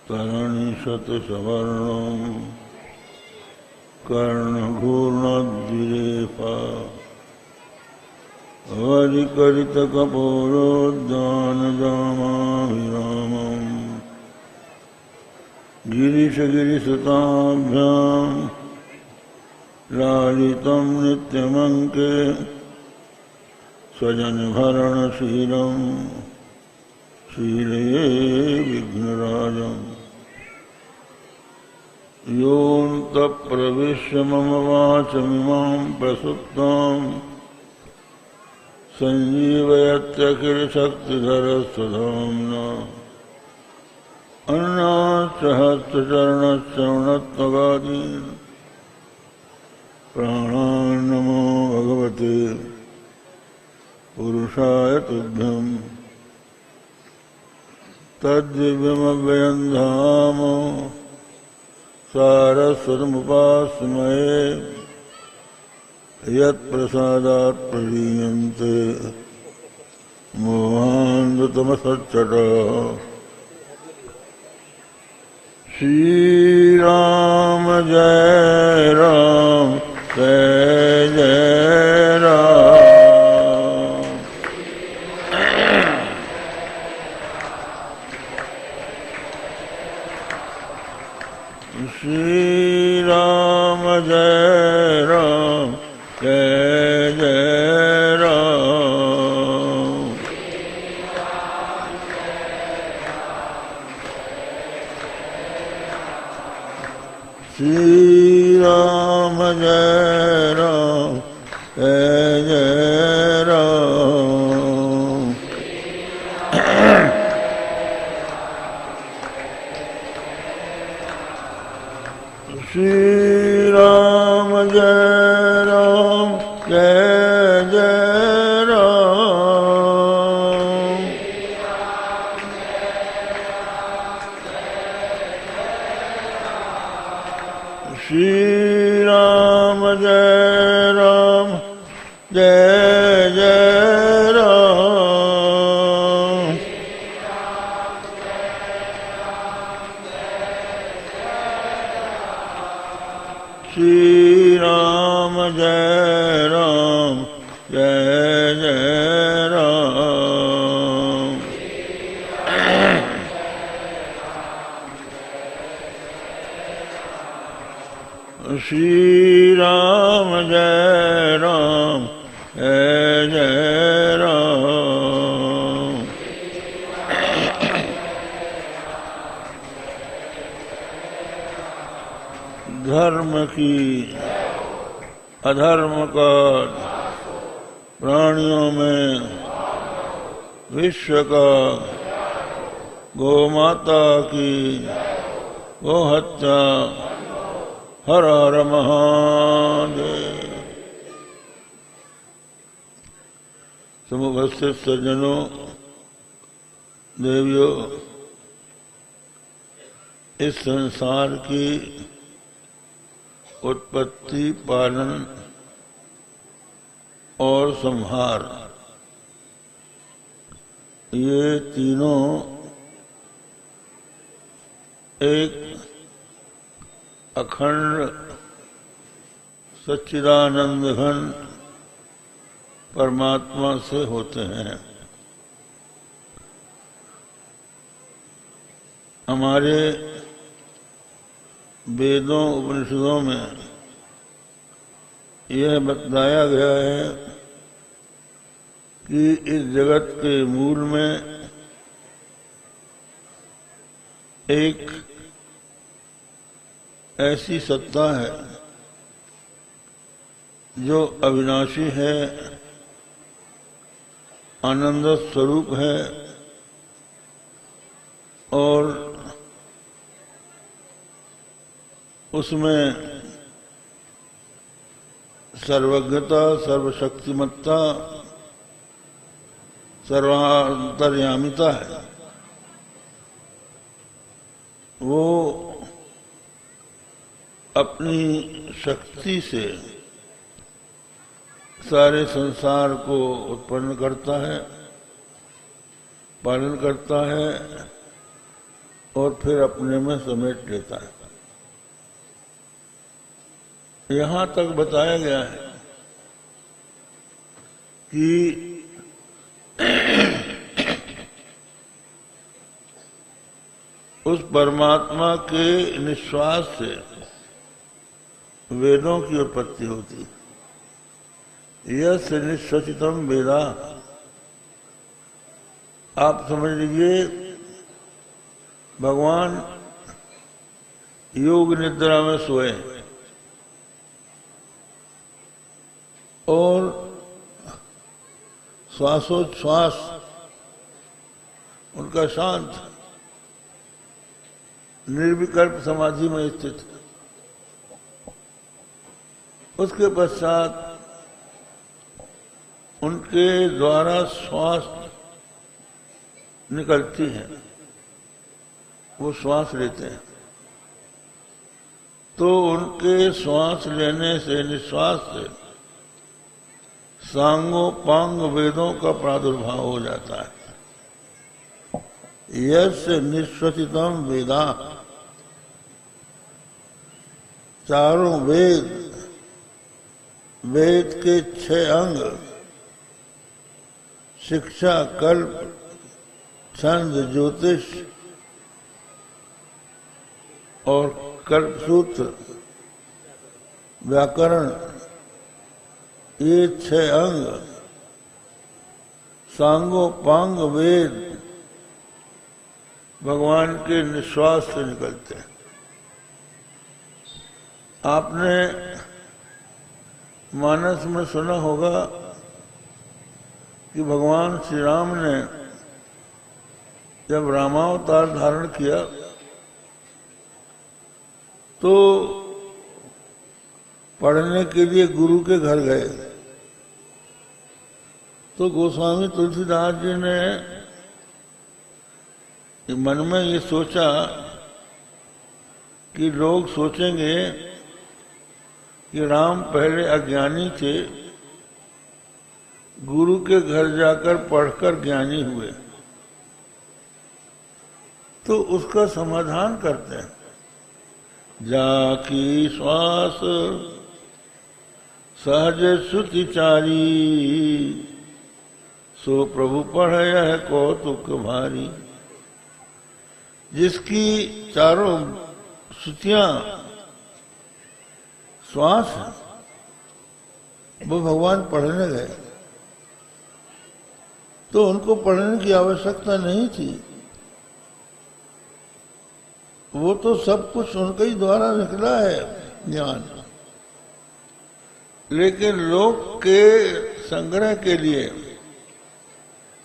तरणिशतसवर्णं कर्णघूर्णद्विरेफा वरिकरितकपोलोद्यानदामाभिरामम् गिरिशगिरिसुताभ्यां लालितं नित्यमङ्के स्वजनभरणशीलं शीलये विघ्नराजम् योऽन्तःप्रविश्य मम वाचमिमां प्रसुप्तां सञ्जीवयत्यखिलशक्तिधरस्वधाम्ना अन्नाच्चहस्तचरणश्रवणत्वगादीन् प्राणान् नमो भगवते पुरुषाय तुभ्यम् तद्दिव्यमव्ययं धाम सारस्वतमुपास्महे यत्प्रसादात् प्रलीयन्ते मोहान्धतमसच्चटः श्रीराम जय राम जय जय राम। श्रीराम जय राम जय जय राम। श्रीराम जय राम जय जय राम। श्रीराम जय राम जय जय राम। श्रीराम जय राम जय जय राम। श्रीराम जय राम जय जय राम। श्रीराम जय राम जय जय राम। धर्म की अधर्म का प्राणियों में विश्व का गौमाता की गोहत्या हर हर महादेव। समुपस्थित सज्जनों, देवियों, इस संसार की उत्पत्ति, पालन और संहार, ये तीनों एक अखंड सच्चिदानंद घन परमात्मा से होते हैं। हमारे वेदों उपनिषदों में यह बताया गया है कि इस जगत के मूल में एक ऐसी सत्ता है जो अविनाशी है, आनंद स्वरूप है और उसमें सर्वज्ञता, सर्वशक्तिमत्ता, सर्वांतर्यामिता है। वो अपनी शक्ति से सारे संसार को उत्पन्न करता है, पालन करता है और फिर अपने में समेट लेता है। यहां तक बताया गया है कि उस परमात्मा के निश्वास से वेदों की उत्पत्ति होती। यस्य निश्वसितम वेदा, आप समझ लीजिए भगवान योग निद्रा में सोए और श्वासोच्छ्वास उनका शांत निर्विकल्प समाधि में स्थित। उसके पश्चात उनके द्वारा श्वास निकलती है, वो श्वास लेते हैं, तो उनके श्वास लेने से निश्वास से सांगोपांग वेदों का प्रादुर्भाव हो जाता है। यस्य निश्वसितम वेदा, चारों वेद, वेद के 6 अंग शिक्षा, कल्प, छंद, ज्योतिष और कल्पसूत्र, व्याकरण, ये 6 अंग सांगोपांग वेद भगवान के निश्वास से निकलते हैं। आपने मानस में सुना होगा कि भगवान श्री राम ने जब रामावतार धारण किया तो पढ़ने के लिए गुरु के घर गए, तो गोस्वामी तुलसीदास जी ने मन में ये सोचा कि लोग सोचेंगे कि राम पहले अज्ञानी थे, गुरु के घर जाकर पढ़कर ज्ञानी हुए, तो उसका समाधान करते हैं। जाकी श्वास सहज श्रुतिचारी, सो प्रभु पढ़य है कौतुक भारी। जिसकी चारों श्रुतियां श्वास है, वो भगवान पढ़ने गए, तो उनको पढ़ने की आवश्यकता नहीं थी, वो तो सब कुछ उनके ही द्वारा निकला है ज्ञान। लेकिन लोक के संग्रह के लिए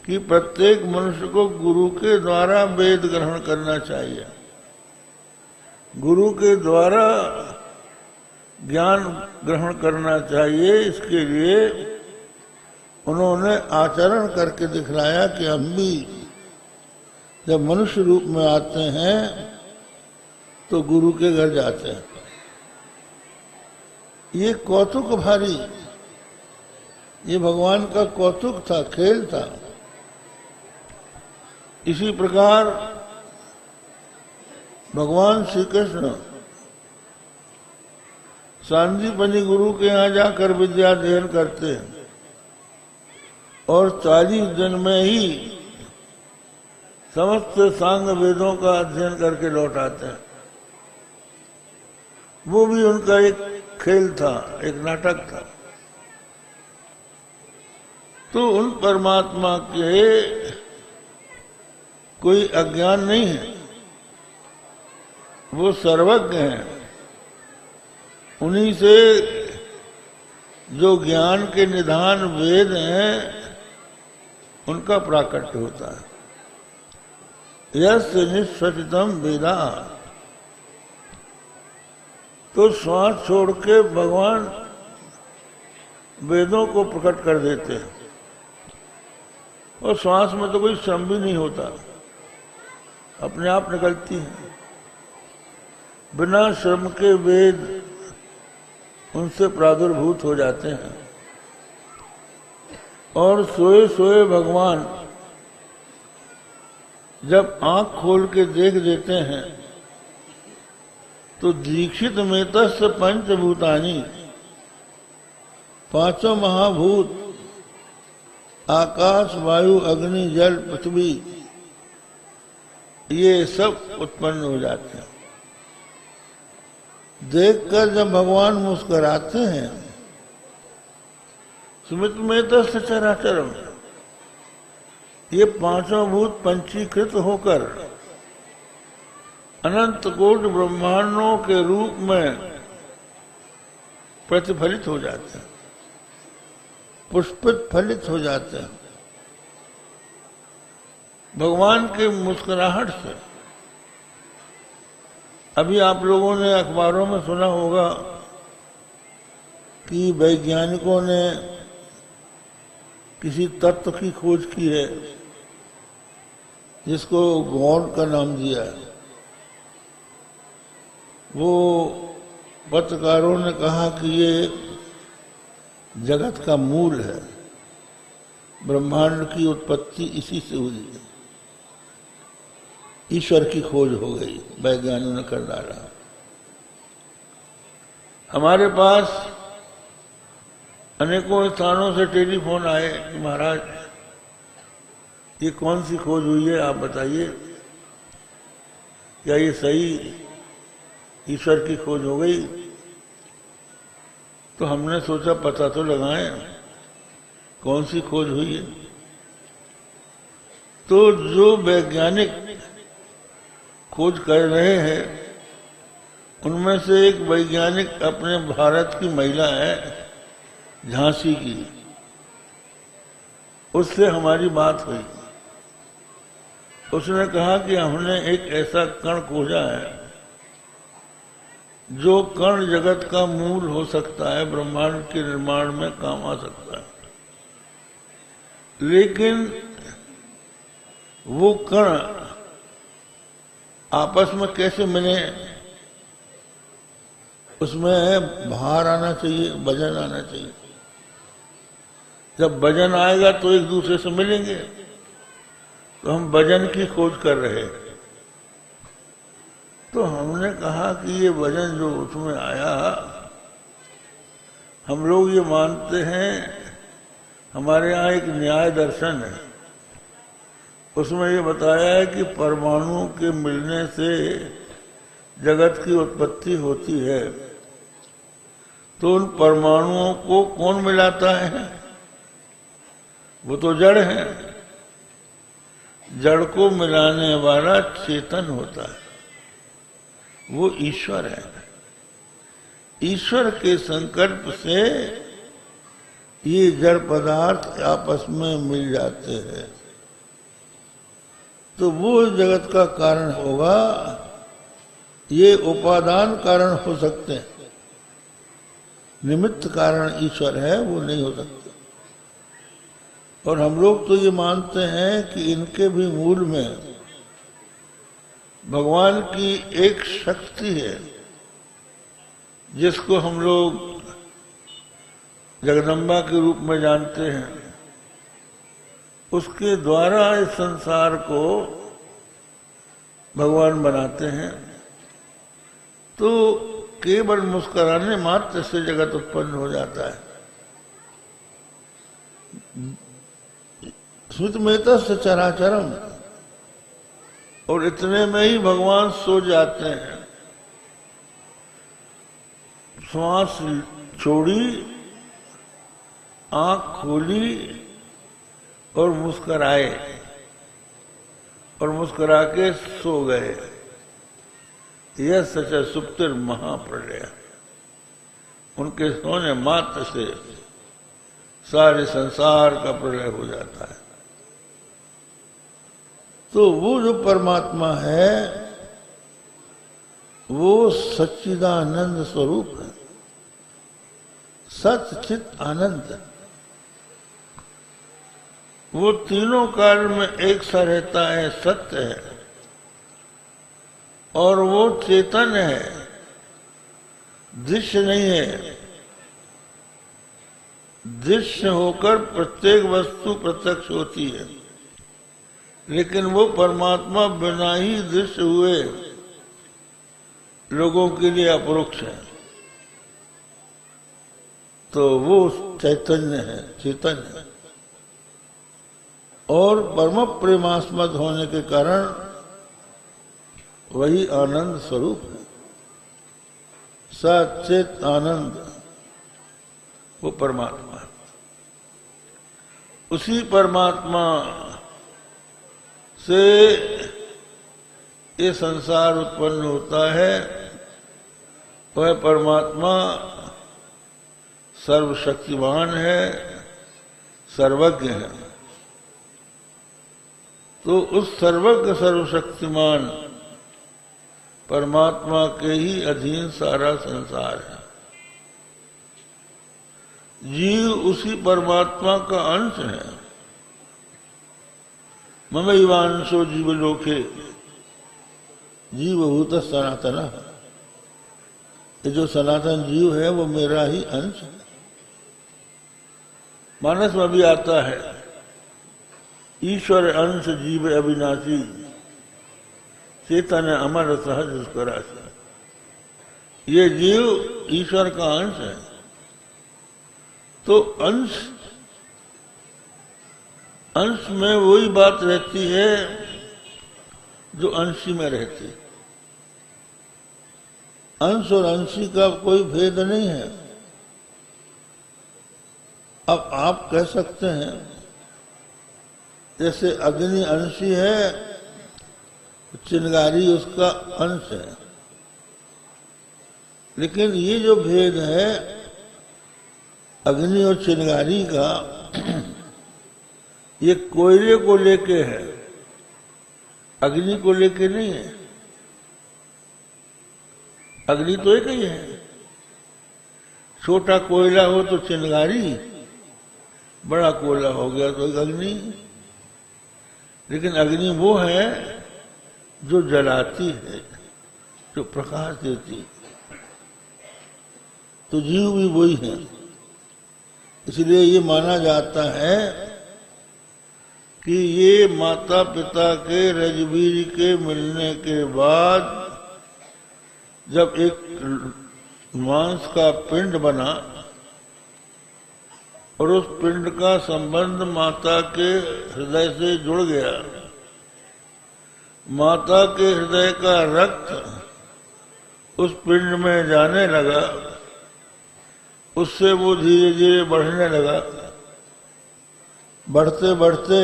कि प्रत्येक मनुष्य को गुरु के द्वारा वेद ग्रहण करना चाहिए, गुरु के द्वारा ज्ञान ग्रहण करना चाहिए, इसके लिए उन्होंने आचरण करके दिखलाया कि हम भी जब मनुष्य रूप में आते हैं तो गुरु के घर जाते हैं। ये कौतुक भारी, ये भगवान का कौतुक था, खेल था। इसी प्रकार भगवान श्री कृष्ण सांदीपनि गुरु के यहाँ जाकर विद्या अध्ययन करते हैं और 40 दिन में ही समस्त सांग वेदों का अध्ययन करके लौट आते हैं। वो भी उनका एक खेल था, एक नाटक था। तो उन परमात्मा के कोई अज्ञान नहीं है, वो सर्वज्ञ हैं। उन्हीं से जो ज्ञान के निधान वेद हैं उनका प्राकट्य होता है। यस्य निश्वसितम वेदा, तो श्वास छोड़ के भगवान वेदों को प्रकट कर देते हैं, और श्वास में तो कोई श्रम भी नहीं होता, अपने आप निकलती है। बिना श्रम के वेद उनसे प्रादुर्भूत हो जाते हैं, और सोए सोए भगवान जब आंख खोल के देख देते हैं तो दीक्षित में तस् पंचभूतानी, पांचों महाभूत आकाश वायु अग्नि जल पृथ्वी ये सब उत्पन्न हो जाते हैं। देखकर जब भगवान मुस्कुराते हैं, स्मित में तस् चराचरम, ये पांचों भूत पंचीकृत होकर अनंत कोटि ब्रह्मांडों के रूप में प्रतिफलित हो जाते हैं, पुष्पित फलित हो जाते हैं भगवान के मुस्कुराहट से। अभी आप लोगों ने अखबारों में सुना होगा कि वैज्ञानिकों ने किसी तत्व की खोज की है जिसको गौण का नाम दिया है। वो पत्रकारों ने कहा कि ये जगत का मूल है, ब्रह्मांड की उत्पत्ति इसी से हुई है, ईश्वर की खोज हो गई, वैज्ञानिकों ने कर डाला। हमारे पास अनेकों स्थानों से टेलीफोन आए कि महाराज ये कौन सी खोज हुई है, आप बताइए, क्या ये सही ईश्वर की खोज हो गई? तो हमने सोचा पता तो लगाएं कौन सी खोज हुई है। तो जो वैज्ञानिक खोज कर रहे हैं उनमें से एक वैज्ञानिक अपने भारत की महिला है, झांसी की, उससे हमारी बात हुई। उसने कहा कि हमने एक ऐसा कण खोजा है जो कण जगत का मूल हो सकता है, ब्रह्मांड के निर्माण में काम आ सकता है, लेकिन वो कण आपस में कैसे मिले, उसमें भार आना चाहिए, वजन आना चाहिए। जब वजन आएगा तो एक दूसरे से मिलेंगे। तो हम वजन की खोज कर रहे हैं। तो हमने कहा कि ये वजन जो उसमें आया, हम लोग ये मानते हैं, हमारे यहाँ एक न्याय दर्शन है, उसमें ये बताया है कि परमाणुओं के मिलने से जगत की उत्पत्ति होती है। तो उन परमाणुओं को कौन मिलाता है? वो तो जड़ है। जड़ को मिलाने वाला चेतन होता है, वो ईश्वर है। ईश्वर के संकल्प से ये जड़ पदार्थ आपस में मिल जाते हैं, तो वो जगत का कारण होगा। ये उपादान कारण हो सकते हैं, निमित्त कारण ईश्वर है, वो नहीं हो सकते। और हम लोग तो ये मानते हैं कि इनके भी मूल में भगवान की एक शक्ति है, जिसको हम लोग जगदम्बा के रूप में जानते हैं। उसके द्वारा इस संसार को भगवान बनाते हैं। तो केवल मुस्कुराने मात्र से जगत उत्पन्न हो जाता है। स्मित में तस्य चराचरम, और इतने में ही भगवान सो जाते हैं। श्वास छोड़ी, आंख खोली और मुस्कुराए, और मुस्कुरा के सो गए। यह सच सुप्तिर महाप्रलय, उनके सोने मात्र से सारे संसार का प्रलय हो जाता है। तो वो जो परमात्मा है वो सच्चिदानंद स्वरूप है, सच चित आनंद। वो तीनों काल में एक सा रहता है, सत्य है, और वो चेतन है, दृश्य नहीं है। दृश्य होकर प्रत्येक वस्तु प्रत्यक्ष होती है, लेकिन वो परमात्मा बिना ही दृश्य हुए लोगों के लिए अपरोक्ष है। तो वो चैतन्य है, चेतन है, और परम प्रेमास्पद होने के कारण वही आनंद स्वरूप है, सचेत आनंद, वो परमात्मा है। उसी परमात्मा से ये संसार उत्पन्न होता है। वह परमात्मा सर्वशक्तिमान है, सर्वज्ञ है। तो उस सर्वज्ञ सर्वशक्तिमान परमात्मा के ही अधीन सारा संसार है। जीव उसी परमात्मा का अंश है। ममैवांशो जीवलोके जीवभूत सनातन, ये जो सनातन जीव है वो मेरा ही अंश है। मानस में भी आता है, ईश्वर अंश जीव अविनाशी, चेतन अमर सहज उसका राशि। ये जीव ईश्वर का अंश है। तो अंश में वही बात रहती है जो अंशी में रहती है। अंश और अंशी का कोई भेद नहीं है। अब आप कह सकते हैं जैसे अग्नि अंशी है, चिंगारी उसका अंश है। लेकिन ये जो भेद है अग्नि और चिंगारी का, ये कोयले को लेके है, अग्नि को लेके नहीं है। अग्नि तो एक ही है। छोटा कोयला हो तो चिंगारी, बड़ा कोयला हो गया तो अग्नि। लेकिन अग्नि वो है जो जलाती है, जो प्रकाश देती है। तो जीव भी वही है। इसलिए ये माना जाता है कि ये माता पिता के रजबीज के मिलने के बाद जब एक मांस का पिंड बना और उस पिंड का संबंध माता के हृदय से जुड़ गया, माता के हृदय का रक्त उस पिंड में जाने लगा, उससे वो धीरे धीरे बढ़ने लगा। बढ़ते बढ़ते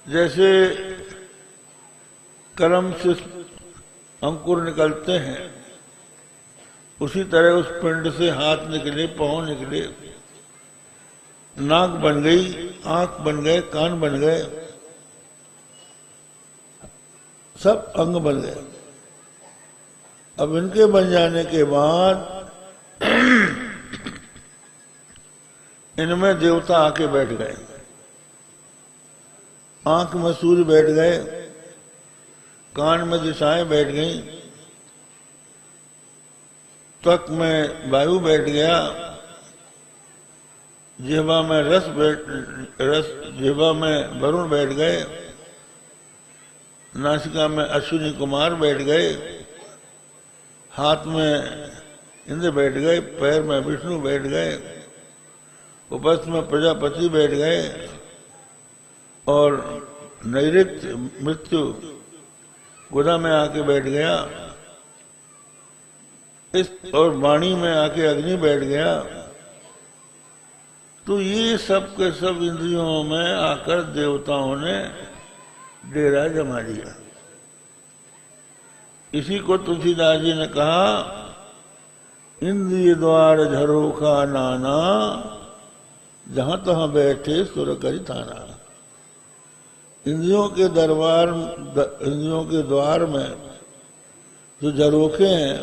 जैसे कलम से अंकुर निकलते हैं, उसी तरह उस पिंड से हाथ निकले, पांव निकले, नाक बन गई, आंख बन गए, कान बन गए, सब अंग बन गए। अब इनके बन जाने के बाद इनमें देवता आके बैठ गए। आंख में सूर्य बैठ गए, कान में दिशाएं बैठ गई, त्वक में वायु बैठ गया, जिह्वा में जिह्वा में वरुण बैठ गए, नासिका में अश्विनी कुमार बैठ गए, हाथ में इंद्र बैठ गए, पैर में विष्णु बैठ गए, उपस्थ में प्रजापति बैठ गए, और नैऋत्य मृत्यु गुदा में आके बैठ गया, और वाणी में आके अग्नि बैठ गया। तो ये सब के सब इंद्रियों में आकर देवताओं ने डेरा जमा लिया। इसी को तुलसीदास जी ने कहा, इंद्रिय द्वार झरोखा नाना, जहां तहां बैठे सुर करी थाना। इंद्रियों के दरबार, इंद्रियों के द्वार में जो झरोखे हैं,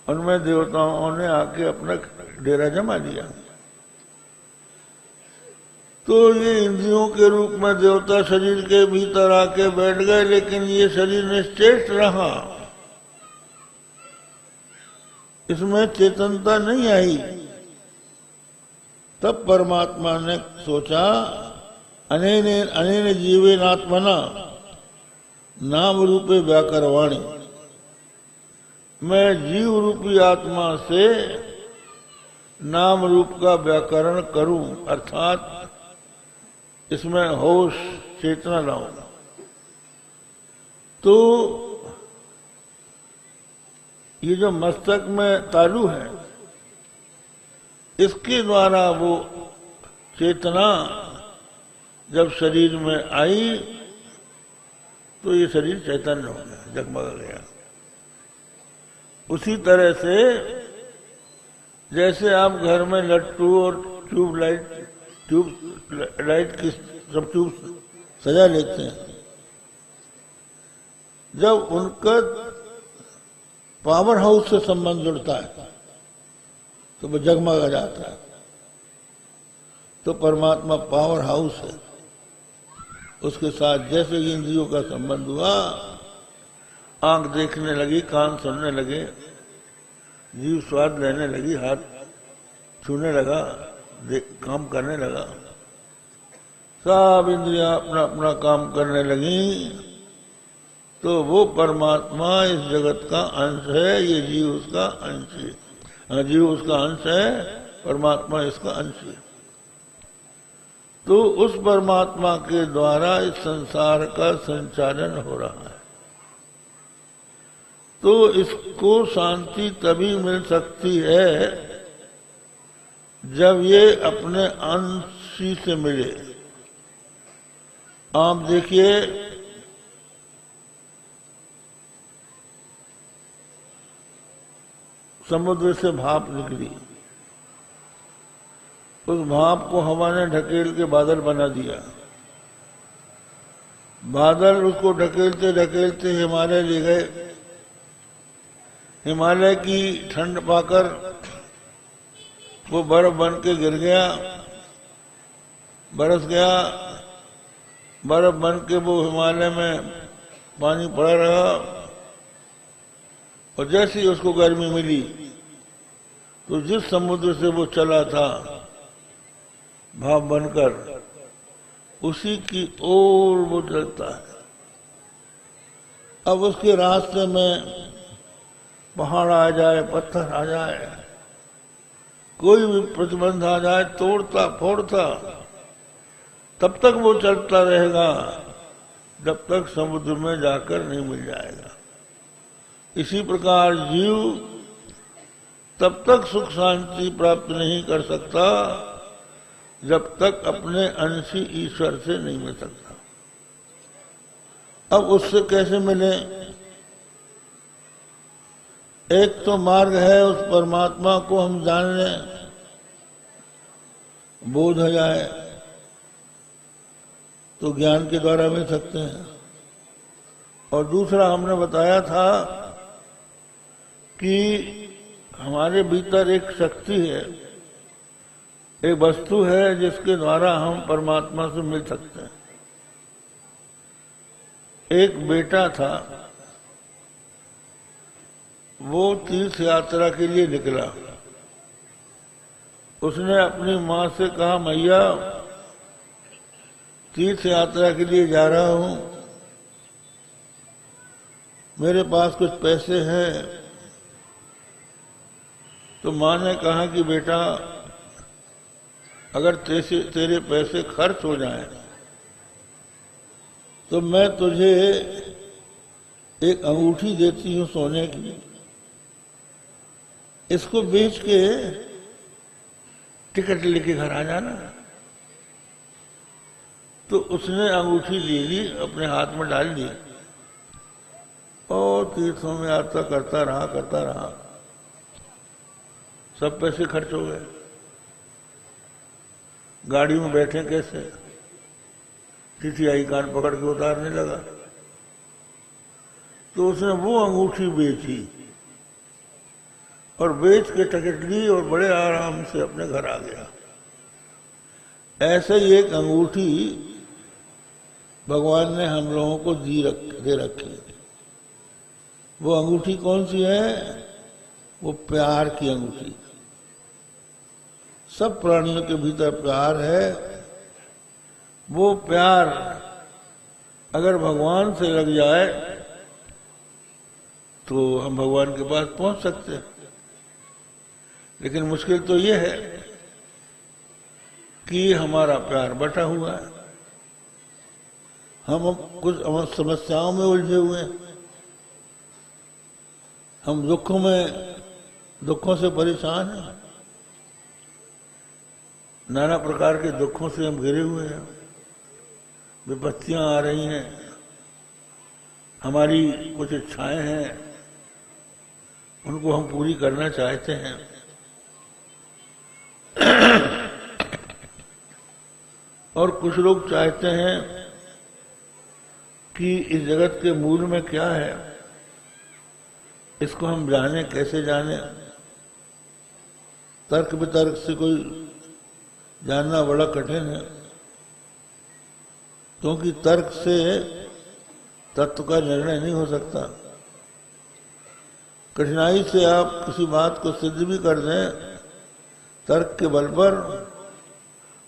उनमें देवताओं ने आके अपना डेरा जमा लिया। तो ये इंद्रियों के रूप में देवता शरीर के भीतर आके बैठ गए, लेकिन ये शरीर निश्चेष्ट रहा, इसमें चेतनता नहीं आई। तब परमात्मा ने सोचा अनेन जीवेनात्मना नाम रूपे व्याकरवाणी, मैं जीव रूपी आत्मा से नाम रूप का व्याकरण करूं, अर्थात इसमें होश चेतना लाऊं। तो ये जो मस्तक में तालु है, इसके द्वारा वो चेतना जब शरीर में आई तो ये शरीर चैतन्य हो गया, जगमगा गया। उसी तरह से जैसे आप घर में लट्टू और ट्यूब लाइट की सब ट्यूब सजा लेते हैं, जब उनका पावर हाउस से संबंध जुड़ता है तो वो जगमगा जाता है। तो परमात्मा पावर हाउस है, उसके साथ जैसे इंद्रियों का संबंध हुआ, आंख देखने लगी, कान सुनने लगे, जीव स्वाद लेने लगी, हाथ छूने लगा, काम करने लगा, सब इंद्रियां अपना अपना काम करने लगी, तो वो परमात्मा इस जगत का अंश है, ये जीव उसका अंश है। जीव उसका अंश है, परमात्मा इसका अंश है। तो उस परमात्मा के द्वारा इस संसार का संचालन हो रहा है। तो इसको शांति तभी मिल सकती है जब ये अपने अंशी से मिले। आप देखिए, समुद्र से भाप निकली, उस भाप को हवा ने ढकेल के बादल बना दिया। बादल उसको ढकेलते ढकेलते हिमालय ले गए। हिमालय की ठंड पाकर वो बर्फ बन के गिर गया, बरस गया। बर्फ बन के वो हिमालय में पानी पड़ा रहा, और जैसे ही उसको गर्मी मिली तो जिस समुद्र से वो चला था भाप बनकर, उसी की ओर वो चलता है। अब उसके रास्ते में पहाड़ आ जाए, पत्थर आ जाए, कोई भी प्रतिबंध आ जाए, तोड़ता फोड़ता, तब तक वो चलता रहेगा जब तक समुद्र में जाकर नहीं मिल जाएगा। इसी प्रकार जीव तब तक सुख शांति प्राप्त नहीं कर सकता जब तक अपने अंशी ईश्वर से नहीं मिल सकता। अब उससे कैसे मिले? एक तो मार्ग है, उस परमात्मा को हम जान लें, बोध हो जाए तो ज्ञान के द्वारा मिल सकते हैं। और दूसरा हमने बताया था कि हमारे भीतर एक शक्ति है, एक वस्तु है जिसके द्वारा हम परमात्मा से मिल सकते हैं। एक बेटा था, वो तीर्थ यात्रा के लिए निकला। उसने अपनी माँ से कहा, मैया तीर्थ यात्रा के लिए जा रहा हूं, मेरे पास कुछ पैसे हैं। तो माँ ने कहा कि बेटा, अगर तेरे पैसे खर्च हो जाएं तो मैं तुझे एक अंगूठी देती हूं सोने की, इसको बेच के टिकट लेके घर आ जाना। तो उसने अंगूठी ले ली, अपने हाथ में डाल ली, और तीर्थों में यात्रा करता रहा। सब पैसे खर्च हो गए। गाड़ी में बैठे कैसे, टीटीआई कान पकड़ के उतारने लगा। तो उसने वो अंगूठी बेची और बेच के टिकट ली और बड़े आराम से अपने घर आ गया। ऐसे ही एक अंगूठी भगवान ने हम लोगों को दे रखी। वो अंगूठी कौन सी है? वो प्यार की अंगूठी। सब प्राणियों के भीतर प्यार है, वो प्यार अगर भगवान से लग जाए तो हम भगवान के पास पहुंच सकते हैं। लेकिन मुश्किल तो ये है कि हमारा प्यार बटा हुआ है, हम कुछ समस्याओं में उलझे हुए हैं, हम दुखों से परेशान हैं, नाना प्रकार के दुखों से हम घिरे हुए हैं, विपत्तियां आ रही हैं, हमारी कुछ इच्छाएं हैं, उनको हम पूरी करना चाहते हैं। और कुछ लोग चाहते हैं कि इस जगत के मूल में क्या है, इसको हम जाने, कैसे जाने। तर्क वितर्क से कोई जानना बड़ा कठिन है, क्योंकि तर्क से तत्व का निर्णय नहीं हो सकता। कठिनाई से आप किसी बात को सिद्ध भी कर दें तर्क के बल पर,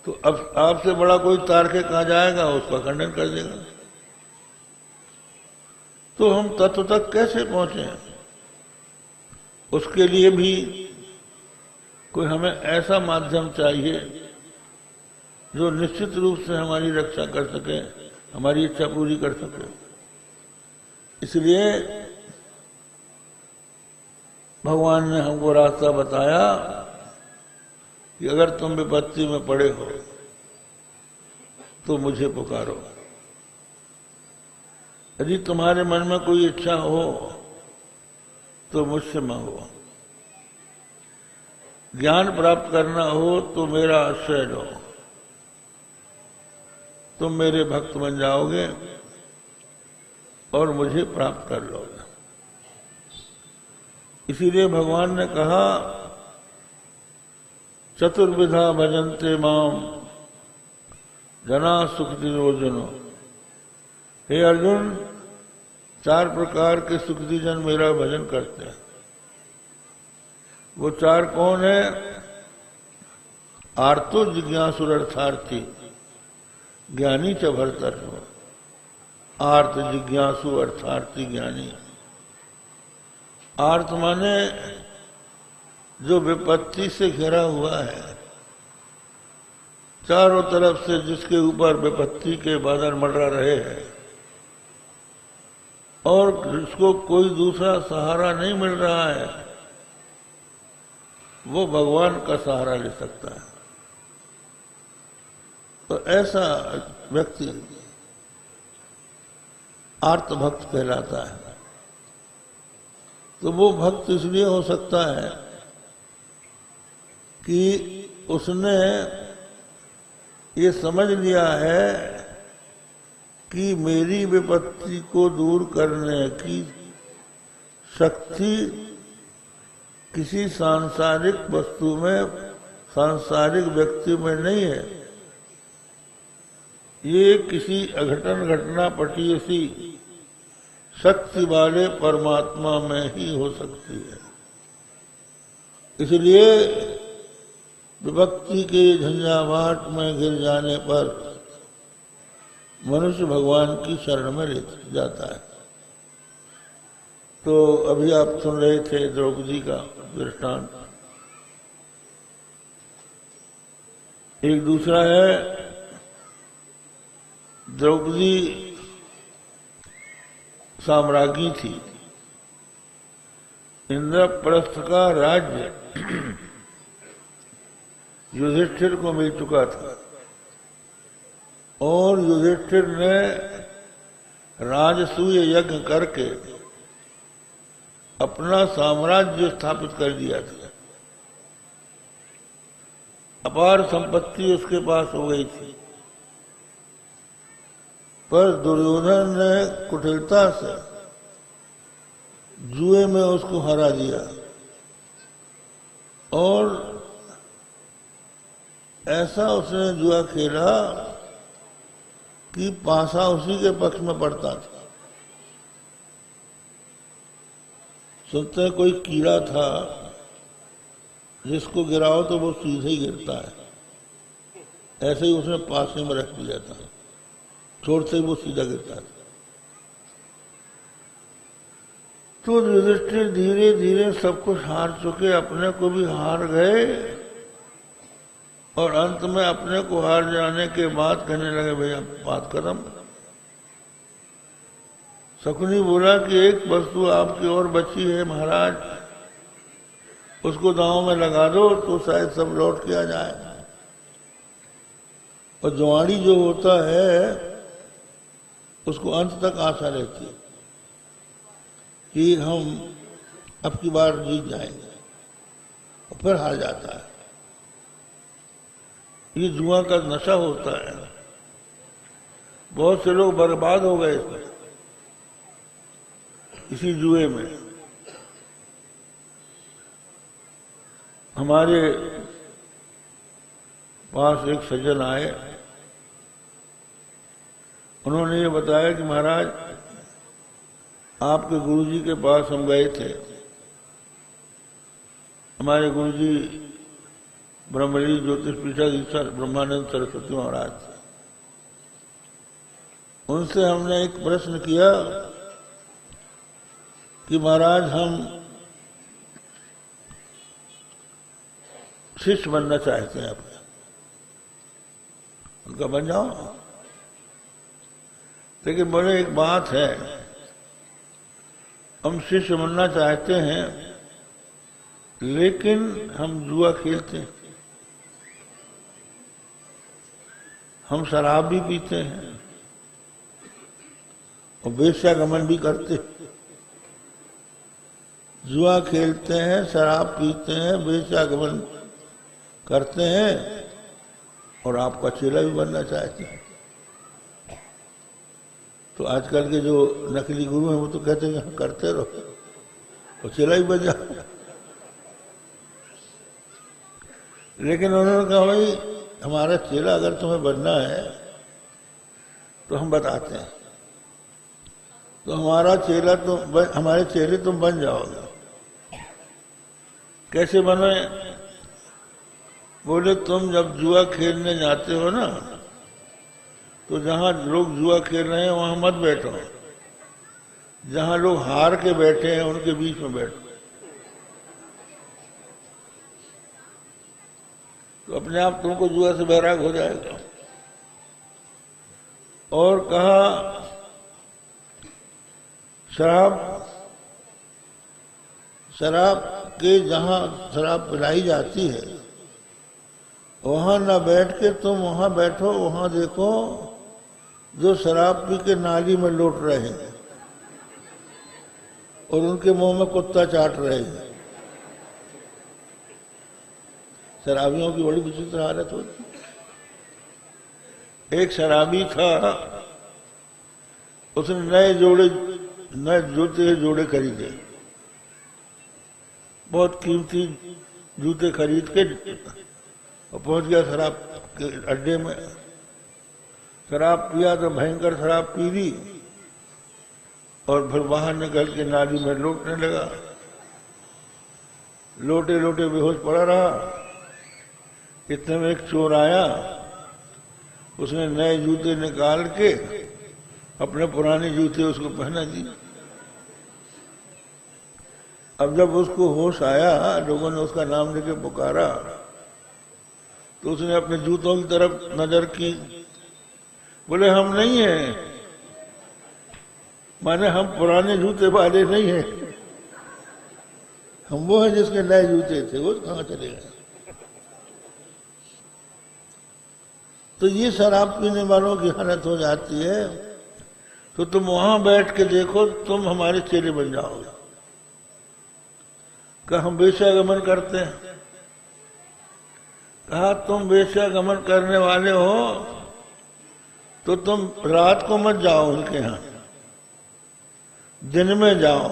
तो अब आपसे बड़ा कोई तार्किक आ जाएगा, उसका खंडन कर देगा। तो हम तत्व तक कैसे पहुंचे? उसके लिए भी कोई हमें ऐसा माध्यम चाहिए जो निश्चित रूप से हमारी रक्षा कर सके, हमारी इच्छा पूरी कर सके। इसलिए भगवान ने हमको रास्ता बताया कि अगर तुम विपत्ति में पड़े हो तो मुझे पुकारो। यदि तुम्हारे मन में कोई इच्छा हो तो मुझसे मांगो, ज्ञान प्राप्त करना हो तो मेरा आश्रय लो, तुम मेरे भक्त बन जाओगे और मुझे प्राप्त कर लोगे। इसीलिए भगवान ने कहा, चतुर्विधा भजन्ते माम जना सुखदिजनो। हे अर्जुन, 4 प्रकार के सुखदिजन मेरा भजन करते हैं। वो 4 कौन है? आर्तो जिज्ञासुर अर्थार्थी, ज्ञानी च भरतर्षभ। आर्त जिज्ञासु अर्थार्थी ज्ञानी। आर्त माने जो विपत्ति से घिरा हुआ है, चारों तरफ से जिसके ऊपर विपत्ति के बादल मंडरा रहे हैं और जिसको कोई दूसरा सहारा नहीं मिल रहा है, वो भगवान का सहारा ले सकता है। तो ऐसा व्यक्ति आर्त भक्त कहलाता है। तो वो भक्त इसलिए हो सकता है कि उसने ये समझ लिया है कि मेरी विपत्ति को दूर करने की शक्ति किसी सांसारिक वस्तु में, सांसारिक व्यक्ति में नहीं है। ये किसी अघटन घटना पटी सी शक्ति वाले परमात्मा में ही हो सकती है। इसलिए विभक्ति के झंझावाट में गिर जाने पर मनुष्य भगवान की शरण में ले जाता है। तो अभी आप सुन रहे थे द्रौपदी का दृष्टांत। एक दूसरा है, द्रौपदी साम्राज्ञी थी। इंद्रप्रस्थ का राज्य युधिष्ठिर को मिल चुका था और युधिष्ठिर ने राजसूय यज्ञ करके अपना साम्राज्य स्थापित कर दिया था। अपार संपत्ति उसके पास हो गई थी, पर दुर्योधन ने कुटिलता से जुए में उसको हरा दिया और ऐसा उसने जुआ खेला कि पासा उसी के पक्ष में पड़ता था। सुनते हैं कोई कीड़ा था जिसको गिराओ तो वो सीधे ही गिरता है, ऐसे ही उसने पासे में रख दिया था, छोड़ते ही वो सीधा गिरता था। तो युधिष्ठिर धीरे धीरे सब कुछ हार चुके, अपने को भी हार गए, और अंत में अपने को हार जाने के बाद कहने लगे भैया बात खत्म। शकुनी बोला कि एक वस्तु आपकी और बची है महाराज, उसको दांव में लगा दो तो शायद सब लौट के आ जाए। और जुआड़ी जो होता है उसको अंत तक आशा रहती है कि हम अब की बार जीत जाएंगे, और फिर हार जाता है। ये जुआ का नशा होता है। बहुत से लोग बर्बाद हो गए इसमें, इसी जुए में। हमारे पास एक सज्जन आए, उन्होंने ये बताया कि महाराज आपके गुरुजी के पास हम गए थे। हमारे गुरुजी ब्रह्मलीन ज्योतिष पीठाधीश्वर ब्रह्मानंद सरस्वती महाराज थे। उनसे हमने एक प्रश्न किया कि महाराज हम शिष्य बनना चाहते हैं आपके। उनका बन जाओ, लेकिन बड़े एक बात है, हम शिष्य बनना चाहते हैं लेकिन हम जुआ खेलते हैं, हम शराब भी पीते हैं और वेश्यागमन भी करते हैं। जुआ खेलते हैं, शराब पीते हैं, वेश्यागमन करते हैं, और आपका चेला भी बनना चाहते हैं। तो आजकल के जो नकली गुरु हैं वो तो कहते हैं करते रहो और चेला ही बन जाओ। लेकिन उन्होंने कहा भाई हमारा चेला अगर तुम्हें बनना है तो हम बताते हैं, तो हमारा चेला तुम, हमारे चेले तुम बन जाओगे। कैसे बने? बोले तुम जब जुआ खेलने जाते हो ना, तो जहां लोग जुआ खेल रहे हैं वहां मत बैठो, जहां लोग हार के बैठे हैं उनके बीच में बैठो। तो अपने आप तुमको जुआ से बैराग हो जाएगा। और कहा शराब के जहां शराब पिलाई जाती है वहां न बैठ के तुम वहां बैठो, वहां देखो जो शराब पी के नाली में लौट रहे हैं और उनके मुंह में कुत्ता चाट रहे हैं। शराबियों की बड़ी विचित्र हालत होती। एक शराबी था, उसने नए जूते जोड़े खरीदे, बहुत कीमती जूते खरीद के और पहुंच गया शराब के अड्डे में। शराब पिया तो भयंकर शराब पी ली और फिर बाहर निकल के नाली में लौटने लगा। लोटे लोटे बेहोश पड़ा रहा। इतने में एक चोर आया, उसने नए जूते निकाल के अपने पुराने जूते उसको पहना दिए। अब जब उसको होश आया, लोगों ने उसका नाम लेके पुकारा, तो उसने अपने जूतों की तरफ नजर की। बोले हम नहीं हैं, माने हम पुराने जूते वाले नहीं हैं, हम वो हैं जिसके नए जूते थे। वो कहाँ चले गए? तो ये शराब पीने वालों की हालत हो जाती है। तो तुम वहां बैठ के देखो, तुम हमारे चेले बन जाओगे। कहा हम वेश्यागमन करते हैं। कहा तुम वेश्यागमन करने वाले हो तो तुम रात को मत जाओ उनके यहां, दिन में जाओ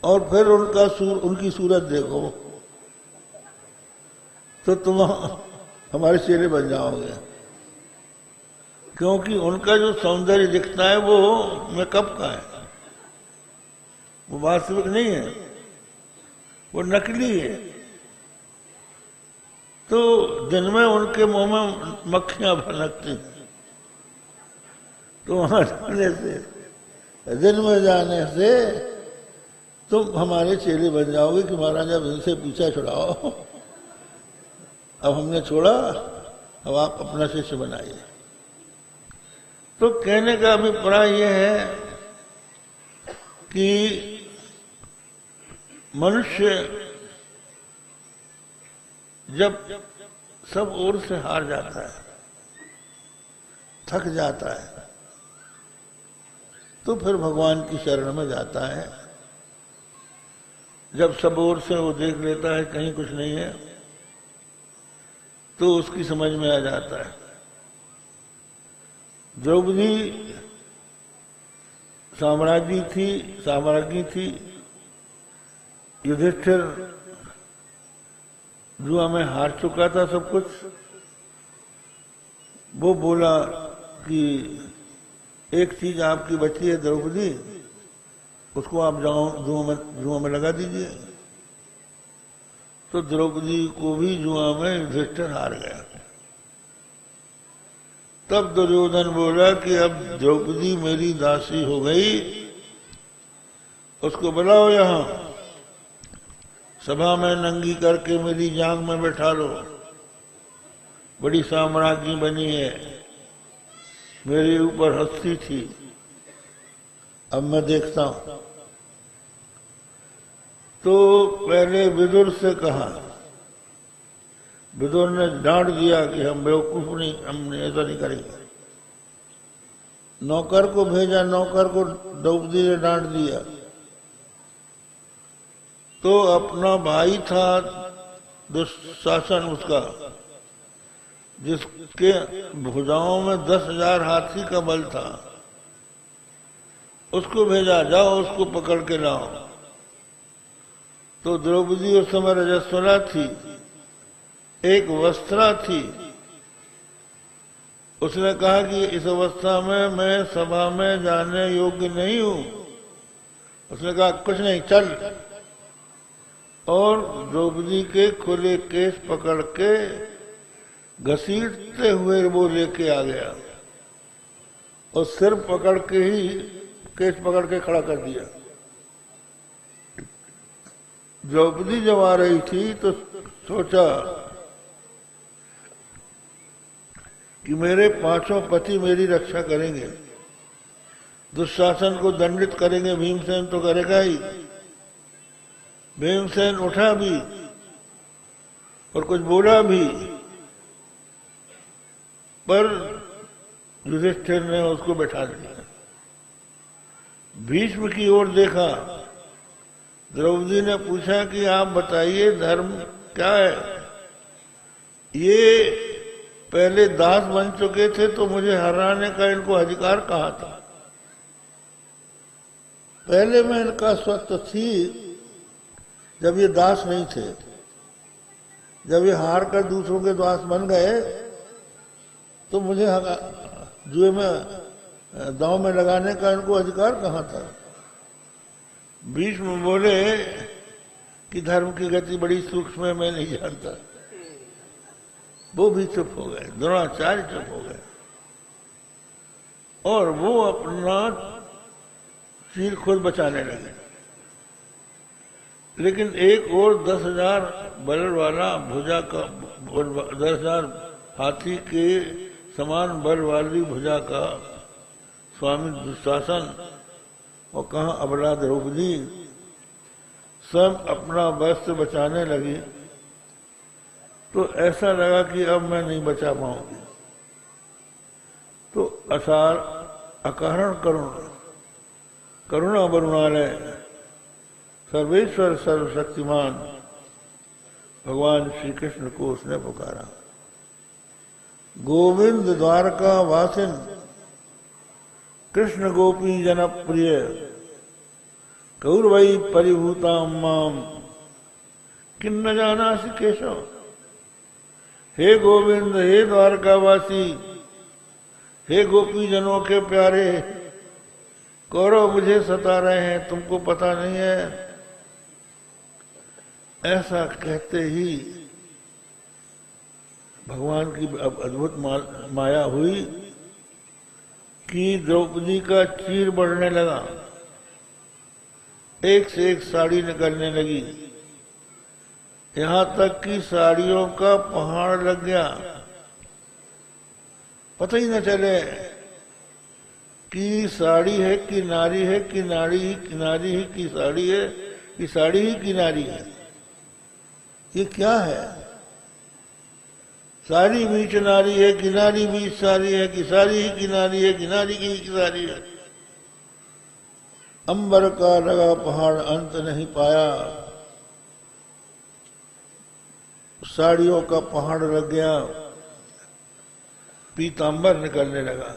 और फिर उनकी सूरत देखो, तो तुम हमारे चेले बन जाओगे। क्योंकि उनका जो सौंदर्य दिखता है वो मेकअप का है, वो वास्तविक नहीं है, वो नकली है। तो दिन में उनके मुंह में मक्खियां भनकती, तो वहां जाने से, दिन में जाने से तुम हमारे चेले बन जाओगे कि महाराज अब इनसे पीछा छुड़ाओ, अब हमने छोड़ा, अब आप अपना शिष्य बनाइए। तो कहने का अभिप्राय यह है कि मनुष्य जब सब ओर से हार जाता है, थक जाता है, तो फिर भगवान की शरण में जाता है। जब सब ओर से वो देख लेता है कहीं कुछ नहीं है, तो उसकी समझ में आ जाता है। द्रौपदी साम्राज्ञी थी, युधिष्ठिर जुआ में हार चुका था सब कुछ। वो बोला कि एक चीज आपकी बची है द्रौपदी, उसको आप जुआ में लगा दीजिए। तो द्रौपदी को भी जुआ में युधिष्ठिर हार गया। तब दुर्योधन बोला कि अब द्रौपदी मेरी दासी हो गई, उसको बुलाओ यहां, सभा में नंगी करके मेरी जांग में बैठा लो। बड़ी साम्राज्ञी बनी है, मेरे ऊपर हंसती थी, अब मैं देखता हूं। तो पहले विदुर से कहा, विदुर ने डांट दिया कि हम बेवकूफ नहीं, हमने ऐसा नहीं करेंगे। नौकर को भेजा, नौकर को द्रौपदी ने डांट दिया। तो अपना भाई था दुशासन उसका, जिसके भुजाओं में 10,000 हाथी का बल था, उसको भेजा, जाओ उसको पकड़ के लाओ। तो द्रौपदी उस समय रजस्वला थी, एक वस्त्रा थी। उसने कहा कि इस अवस्था में मैं सभा में जाने योग्य नहीं हूं। उसने कहा कुछ नहीं, चल। और द्रौपदी के खुले केस पकड़ के घसीटते हुए वो लेके आ गया और सिर पकड़ के ही केस पकड़ के खड़ा कर दिया। द्रौपदी जब आ रही थी तो सोचा कि मेरे 5 पति मेरी रक्षा करेंगे, दुशासन को दंडित करेंगे, भीमसेन तो करेगा ही। भीमसेन उठा भी और कुछ बोला भी, पर युधिष्ठिर ने उसको बैठा दिया। भीष्म की ओर देखा, द्रौपदी ने पूछा कि आप बताइए धर्म क्या है? ये पहले दास बन चुके थे तो मुझे हराने का इनको अधिकार कहाँ था? पहले मैं इनका स्वत थी जब ये दास नहीं थे। जब ये हार कर दूसरों के दास बन गए तो मुझे जुए में दांव में लगाने का इनको अधिकार कहाँ था? भीष्म बोले कि धर्म की गति बड़ी सूक्ष्म है, मैं नहीं जानता। वो भी चुप हो गए, द्रोणाचार्य चुप हो गए और वो अपना चीर खुद बचाने लगे। लेकिन एक और 10,000 बल वाला भुजा का 10,000 हाथी के समान बल वाली भुजा का स्वामी दुशासन और कहा अबला द्रौपदी सब अपना वस्त्र बचाने लगी। तो ऐसा लगा कि अब मैं नहीं बचा पाऊंगी। तो अकारण करुणा वरुणालय सर्वेश्वर सर्वशक्तिमान भगवान श्री कृष्ण को उसने पुकारा। गोविंद द्वारका वासिन कृष्ण गोपी जनप्रिय कौरवई परिभूता माम किन्न जानासि केशव। हे गोविंद, हे द्वारकावासी, हे गोपी जनों के प्यारे, कौरव मुझे सता रहे हैं, तुमको पता नहीं है। ऐसा कहते ही भगवान की अद्भुत माया हुई कि द्रौपदी का चीर बढ़ने लगा, एक से एक साड़ी निकलने लगी, यहां तक कि साड़ियों का पहाड़ लग गया। पता ही न चले कि साड़ी है कि नारी है, कि नारी ही किनारी ही की साड़ी है, कि साड़ी ही किनारी है। ये क्या है? साड़ी बीच नारी है, किनारी बीच साड़ी है, कि साड़ी ही किनारी है, किनारी की ही साड़ी है। अंबर का लगा पहाड़ अंत नहीं पाया, साड़ियों का पहाड़ लग गया, पीतांबर निकलने लगा।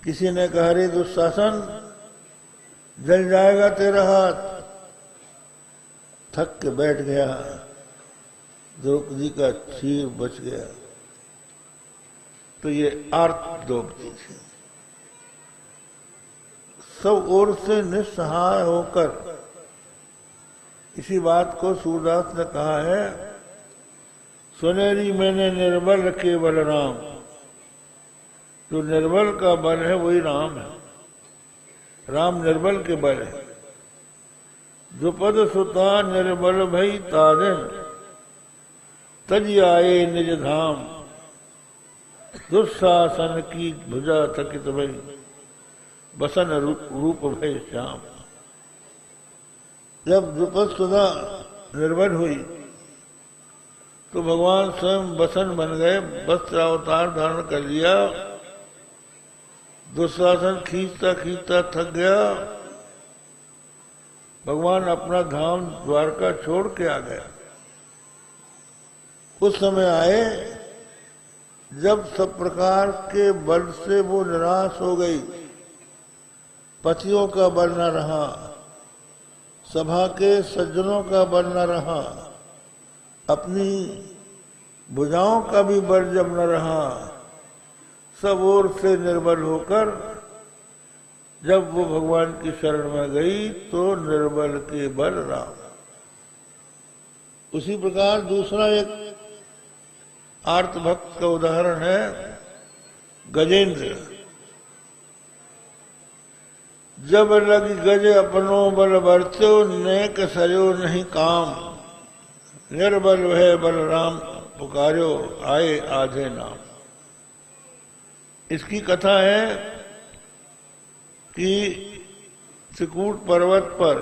किसी ने कहा, रे दुशासन, जल जाएगा तेरा हाथ। थक के बैठ गया, द्रौपदी का चीर बच गया। तो ये आर्त द्रौपदी थी। सब ओर से निस्सहाय होकर, इसी बात को सूरदास ने कहा है, सुनेरी मैंने निर्बल केवल राम। जो निर्बल का बल है वही राम है, राम निर्बल के बल है। द्रुपद सुता निर्बल भई तारिन, तज आए निज धाम। दुशासन की भुजा थकित भई, बसन रूप भय श्याम। जब द्रुपद सुधा निर्बल हुई तो भगवान स्वयं बसन बन गए, वस्त्र अवतार धारण कर लिया। दुशासन खींचता खींचता थक गया, भगवान अपना धाम द्वारका छोड़ के आ गया। उस समय आए जब सब प्रकार के बल से वो निराश हो गई, पतियों का बल न रहा, सभा के सज्जनों का बल न रहा, अपनी भुजाओं का भी बल जब न रहा, सब ओर से निर्बल होकर जब वो भगवान की शरण में गई तो निर्बल के बल राम। उसी प्रकार दूसरा एक आर्त भक्त का उदाहरण है गजेंद्र। जब लगी गज अपनो बल बरत्यो, नेक सयो नहीं काम। निर्बल है बलराम पुकार्यो, आए आधे नाम। इसकी कथा है कि त्रिकूट पर्वत पर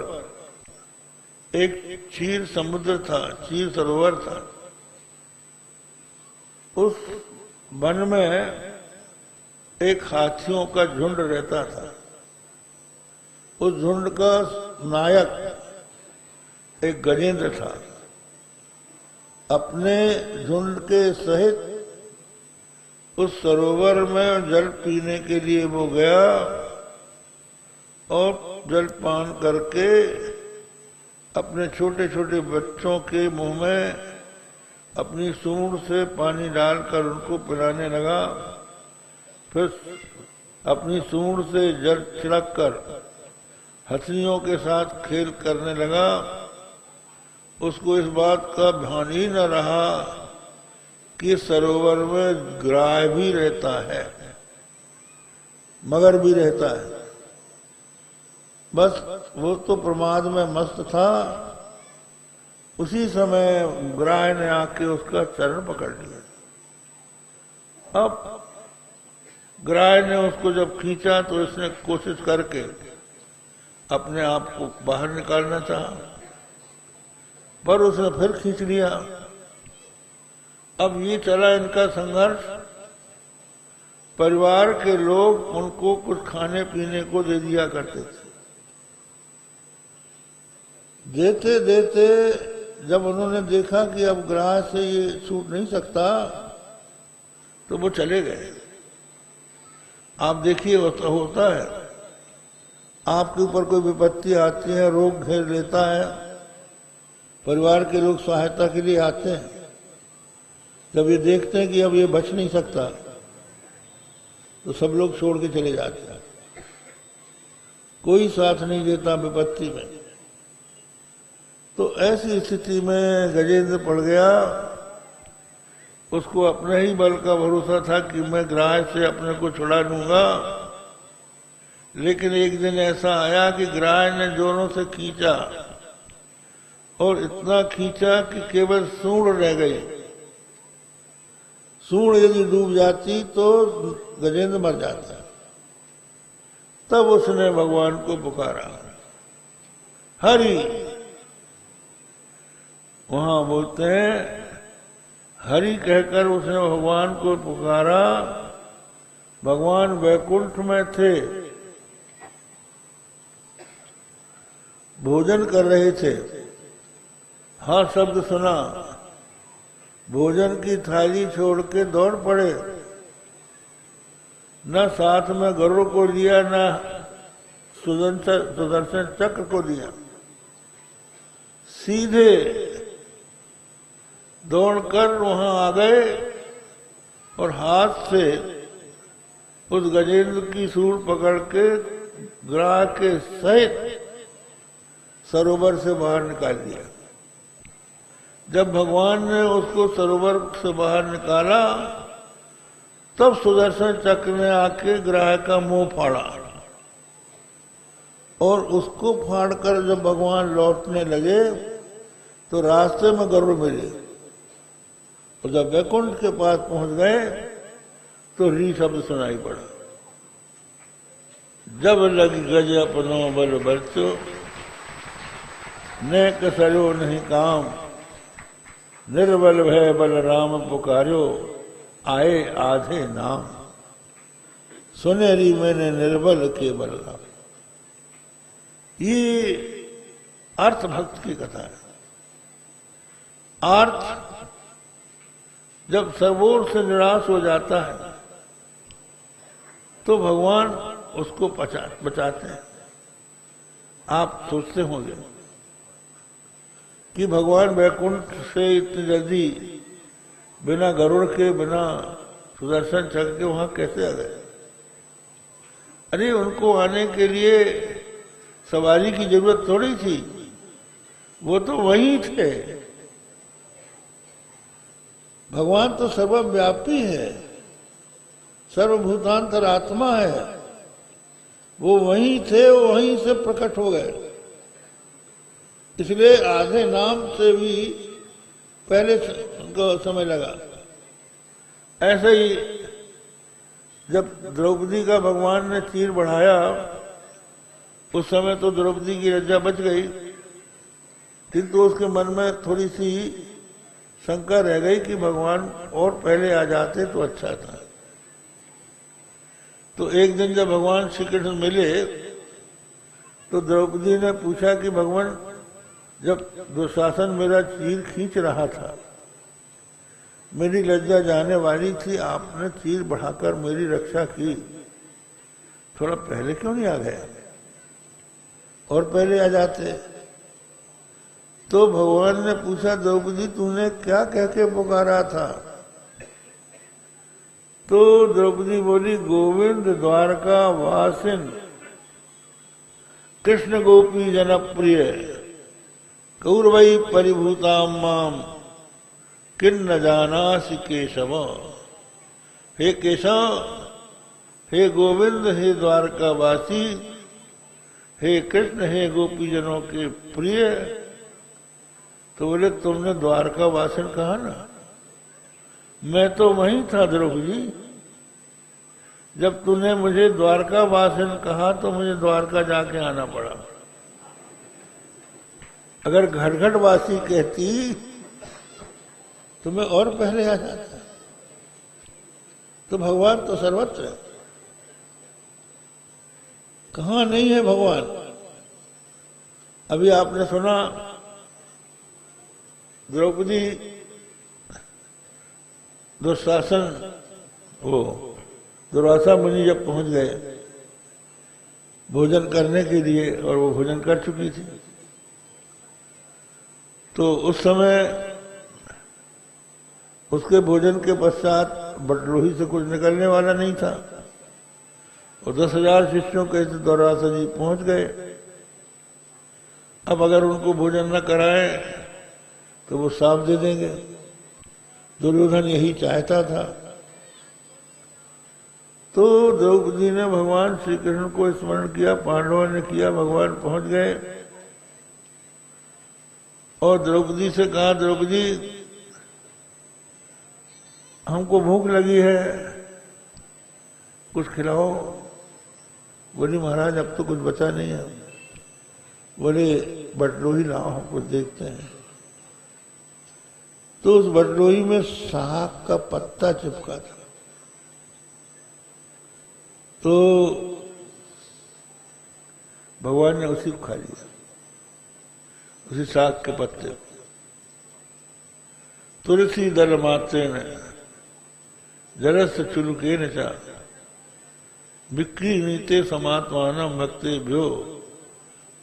एक क्षीर समुद्र था, क्षीर सरोवर था। उस वन में एक हाथियों का झुंड रहता था। उस झुंड का नायक एक गजेंद्र था। अपने झुंड के सहित उस सरोवर में जल पीने के लिए वो गया और जल पान करके अपने छोटे छोटे बच्चों के मुंह में अपनी सूंड से पानी डालकर उनको पिलाने लगा। फिर अपनी सूंड से जल छिड़क कर हथनियों के साथ खेल करने लगा। उसको इस बात का ध्यान ही न रहा कि सरोवर में ग्राह भी रहता है, मगर भी रहता है। बस वो तो प्रमाद में मस्त था। उसी समय ग्राह ने आके उसका चरण पकड़ लिया। अब ग्राह ने उसको जब खींचा तो इसने कोशिश करके अपने आप को बाहर निकालना चाहा, पर उसने फिर खींच लिया। अब ये चला इनका संघर्ष। परिवार के लोग उनको कुछ खाने पीने को दे दिया करते थे। देते देते जब उन्होंने देखा कि अब ग्राह से ये छूट नहीं सकता तो वो चले गए। आप देखिए होता है, आपके ऊपर कोई विपत्ति आती है, रोग घेर लेता है, परिवार के लोग सहायता के लिए आते हैं। जब ये देखते हैं कि अब ये बच नहीं सकता तो सब लोग छोड़ के चले जाते हैं, कोई साथ नहीं देता विपत्ति में। तो ऐसी स्थिति में गजेंद्र पड़ गया उसको अपने ही बल का भरोसा था कि मैं ग्राह से अपने को छुड़ा लूंगा। लेकिन एक दिन ऐसा आया कि ग्राह ने जोरों से खींचा और इतना खींचा कि केवल सूंड रह गई। सूंड यदि डूब जाती तो गजेंद्र मर जाता। तब उसने भगवान को पुकारा, हरि। वहां बोलते हैं हरि कहकर उसने भगवान को पुकारा। भगवान वैकुंठ में थे, भोजन कर रहे थे। हाँ शब्द सुना, भोजन की थाली छोड़ के दौड़ पड़े। न साथ में गरुड़ को लिया, न सुदर्शन चक्र को लिया, सीधे दौड़कर वहां आ गए और हाथ से उस गजेंद्र की सूंड पकड़ के ग्राह के सहित सरोवर से बाहर निकाल दिया। जब भगवान ने उसको सरोवर से बाहर निकाला तब सुदर्शन चक्र ने आके ग्राह का मुंह फाड़ा और उसको फाड़कर जब भगवान लौटने लगे तो रास्ते में गरुड़ मिले और जब वैकुंठ के पास पहुंच गए तो री शब्द सुनाई पड़ा, जब लगी गज अपनो बल बरचो, ने कसरो नहीं काम, निर्बल भय बल राम पुकार्यो, आए आधे नाम, सुनेरी मैंने निर्बल के बल राम। ये अर्थ भक्त की कथा है। अर्थ जब सर्वोर से निराश हो जाता है तो भगवान उसको बचाते हैं। आप सोचते होंगे कि भगवान वैकुंठ से इतनी जल्दी बिना गरुड़ के, बिना सुदर्शन चक्र के वहां कैसे आ गए? अरे उनको आने के लिए सवारी की जरूरत थोड़ी थी, वो तो वहीं थे। भगवान तो सर्वव्यापी है, सर्वभूतांतर आत्मा है। वो वहीं थे, वो वहीं से प्रकट हो गए। इसलिए आधे नाम से भी पहले उनको समय लगा। ऐसे ही जब द्रौपदी का भगवान ने चीर बढ़ाया उस समय तो द्रौपदी की लज्जा बच गई, किंतु उसके मन में थोड़ी सी शंका रह गई कि भगवान और पहले आ जाते तो अच्छा था। तो एक दिन जब भगवान श्री कृष्ण मिले तो द्रौपदी ने पूछा कि भगवान, जब दुशासन मेरा चीर खींच रहा था, मेरी लज्जा जाने वाली थी, आपने चीर बढ़ाकर मेरी रक्षा की, थोड़ा पहले क्यों नहीं आ गए? और पहले आ जाते। तो भगवान ने पूछा, द्रौपदी तूने क्या कह के पुकारा था? तो द्रौपदी बोली, गोविंद द्वारका वासिन कृष्ण गोपी जनप्रिय कौरवई परिभूताम माम किन न जानासि केशव। हे केशव, हे गोविंद, हे द्वारकावासी, हे कृष्ण, हे गोपी जनों के प्रिय। तो बोले, तुमने द्वारका वासन कहा ना, मैं तो वहीं था द्रौपदी। जब तूने मुझे द्वारका वासन कहा तो मुझे द्वारका जाके आना पड़ा। अगर घटघट वासी कहती तो मैं और पहले आ जाता। तो भगवान तो सर्वत्र है, कहां नहीं है भगवान? अभी आपने सुना द्रौपदी दुशासन, वो दुर्वासा मुनि जब पहुंच गए भोजन करने के लिए और वो भोजन कर चुकी थी, तो उस समय उसके भोजन के पश्चात बटलोही से कुछ निकलने वाला नहीं था और 10,000 शिष्यों के दुर्वासा जी पहुंच गए। अब अगर उनको भोजन न कराए तो वो साफ दे देंगे। दुर्योधन यही चाहता था। तो द्रौपदी ने भगवान श्री कृष्ण को स्मरण किया, पांडवों ने किया, भगवान पहुंच गए और द्रौपदी से कहा, द्रौपदी हमको भूख लगी है, कुछ खिलाओ। बोली महाराज अब तो कुछ बचा नहीं है। बोले बटलोही लाओ, हम कुछ देखते हैं। तो उस बटलोही में साग का पत्ता चिपका था। तो भगवान ने उसी को खा लिया, उसी साग के पत्ते। तुलसी दल मात्रे ने जरस चुलके न चा बिक्री नीते समात्मान भक्ति भ्यो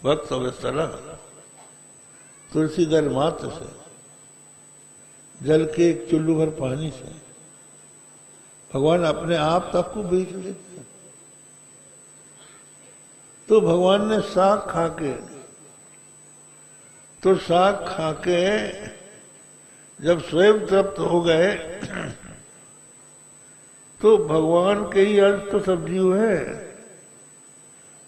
भक्त अवस्थला। तुलसी दल मात्र से, जल के एक चुल्लू भर पानी से भगवान अपने आप तक को बेच लेते। तो भगवान ने साग खाके, तो साग खाके जब स्वयं तृप्त हो गए तो भगवान के ही अंश तो सब जीव है।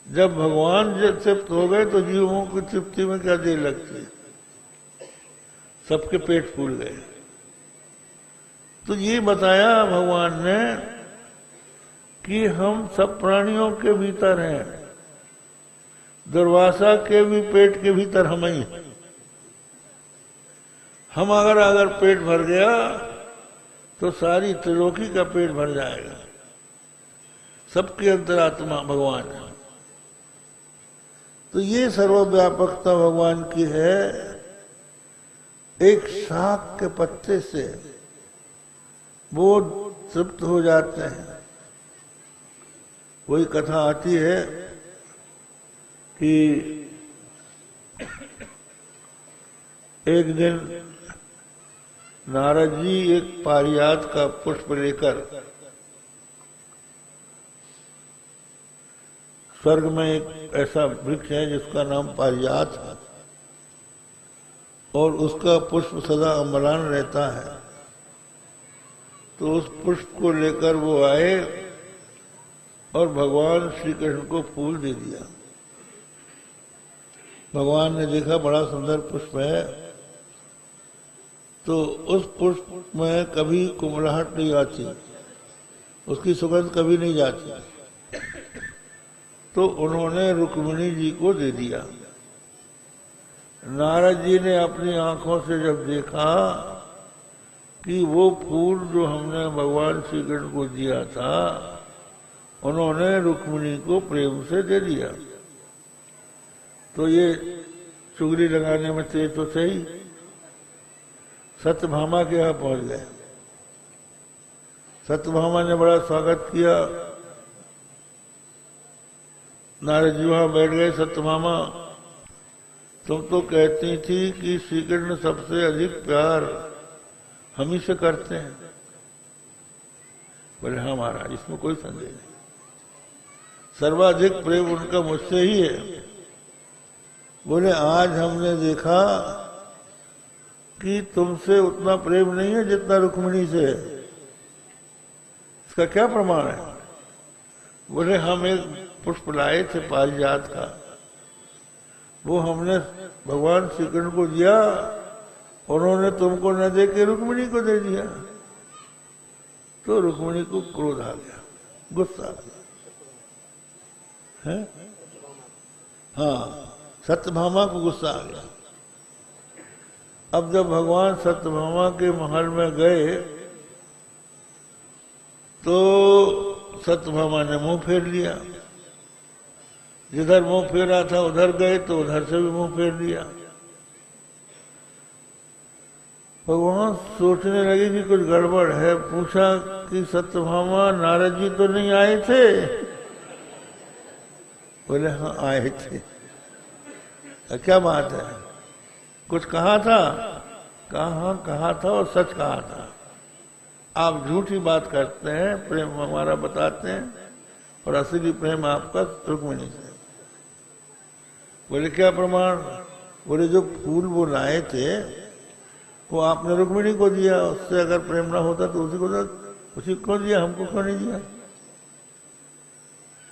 जब भगवान जब तृप्त हो गए तो जीवों की तृप्ति में क्या देर लगती, सबके पेट फूल गए। तो ये बताया भगवान ने कि हम सब प्राणियों के भीतर हैं, दुर्वासा के भी पेट के भीतर हम ही हैं। हम अगर पेट भर गया तो सारी त्रिलोकी का पेट भर जाएगा। सबके अंतरात्मा भगवान है। तो ये सर्वव्यापकता भगवान की है। एक साग के पत्ते से वो तृप्त हो जाते हैं। वही कथा आती है कि एक दिन नारद जी एक पारिजात का पुष्प लेकर स्वर्ग में एक ऐसा वृक्ष है जिसका नाम पारिजात है और उसका पुष्प सदा अम्लान रहता है। तो उस पुष्प को लेकर वो आए और भगवान श्री कृष्ण को फूल दे दिया। भगवान ने देखा बड़ा सुंदर पुष्प है, तो उस पुष्प में कभी कुमलाहट नहीं आती, उसकी सुगंध कभी नहीं जाती। तो उन्होंने रुक्मिणी जी को दे दिया। नारद जी ने अपनी आंखों से जब देखा कि वो फूल जो हमने भगवान श्री कृष्ण को दिया था, उन्होंने रुक्मिणी को प्रेम से दे दिया। तो ये चुगली लगाने में तेज तो सही, सत्यभामा के यहाँ पहुंच गए। सत्यभामा ने बड़ा स्वागत किया। नारद जी वहां बैठ गए। सत्यभामा, तुम तो कहती थी कि श्री कृष्ण सबसे अधिक प्यार हम ही से करते हैं। बोले हाँ महाराज, इसमें कोई संदेह नहीं, सर्वाधिक प्रेम उनका मुझसे ही है। बोले आज हमने देखा कि तुमसे उतना प्रेम नहीं है जितना रुक्मिणी से है। इसका क्या प्रमाण है? बोले हम एक पुष्प लाए थे पारिजात का, वो हमने भगवान श्री कृष्ण को दिया, उन्होंने तुमको न दे के रुक्मिणी को दे दिया। तो रुक्मिणी को क्रोध आ गया, गुस्सा आ गया है। हाँ, सत्यभामा को गुस्सा आ गया। अब जब भगवान सत्यभामा के महल में गए तो सत्यभामा ने मुंह फेर लिया। जिधर मुंह फेरा था उधर गए तो उधर से भी मुंह फेर लिया। भगवान सोचने लगे कि कुछ गड़बड़ है। पूछा कि सत्यभामा, नारद जी तो नहीं आए थे? बोले हाँ आए थे। क्या बात है, कुछ कहा था? कहा कहा था और सच कहा था। आप झूठी बात करते हैं, प्रेम हमारा बताते हैं और असली प्रेम आपका रुक्मिणी से। बोले क्या प्रमाण? बोले जो फूल वो लाए थे वो आपने रुक्मिणी को दिया, उससे अगर प्रेम ना होता तो उसी को दिया, हमको क्यों नहीं दिया?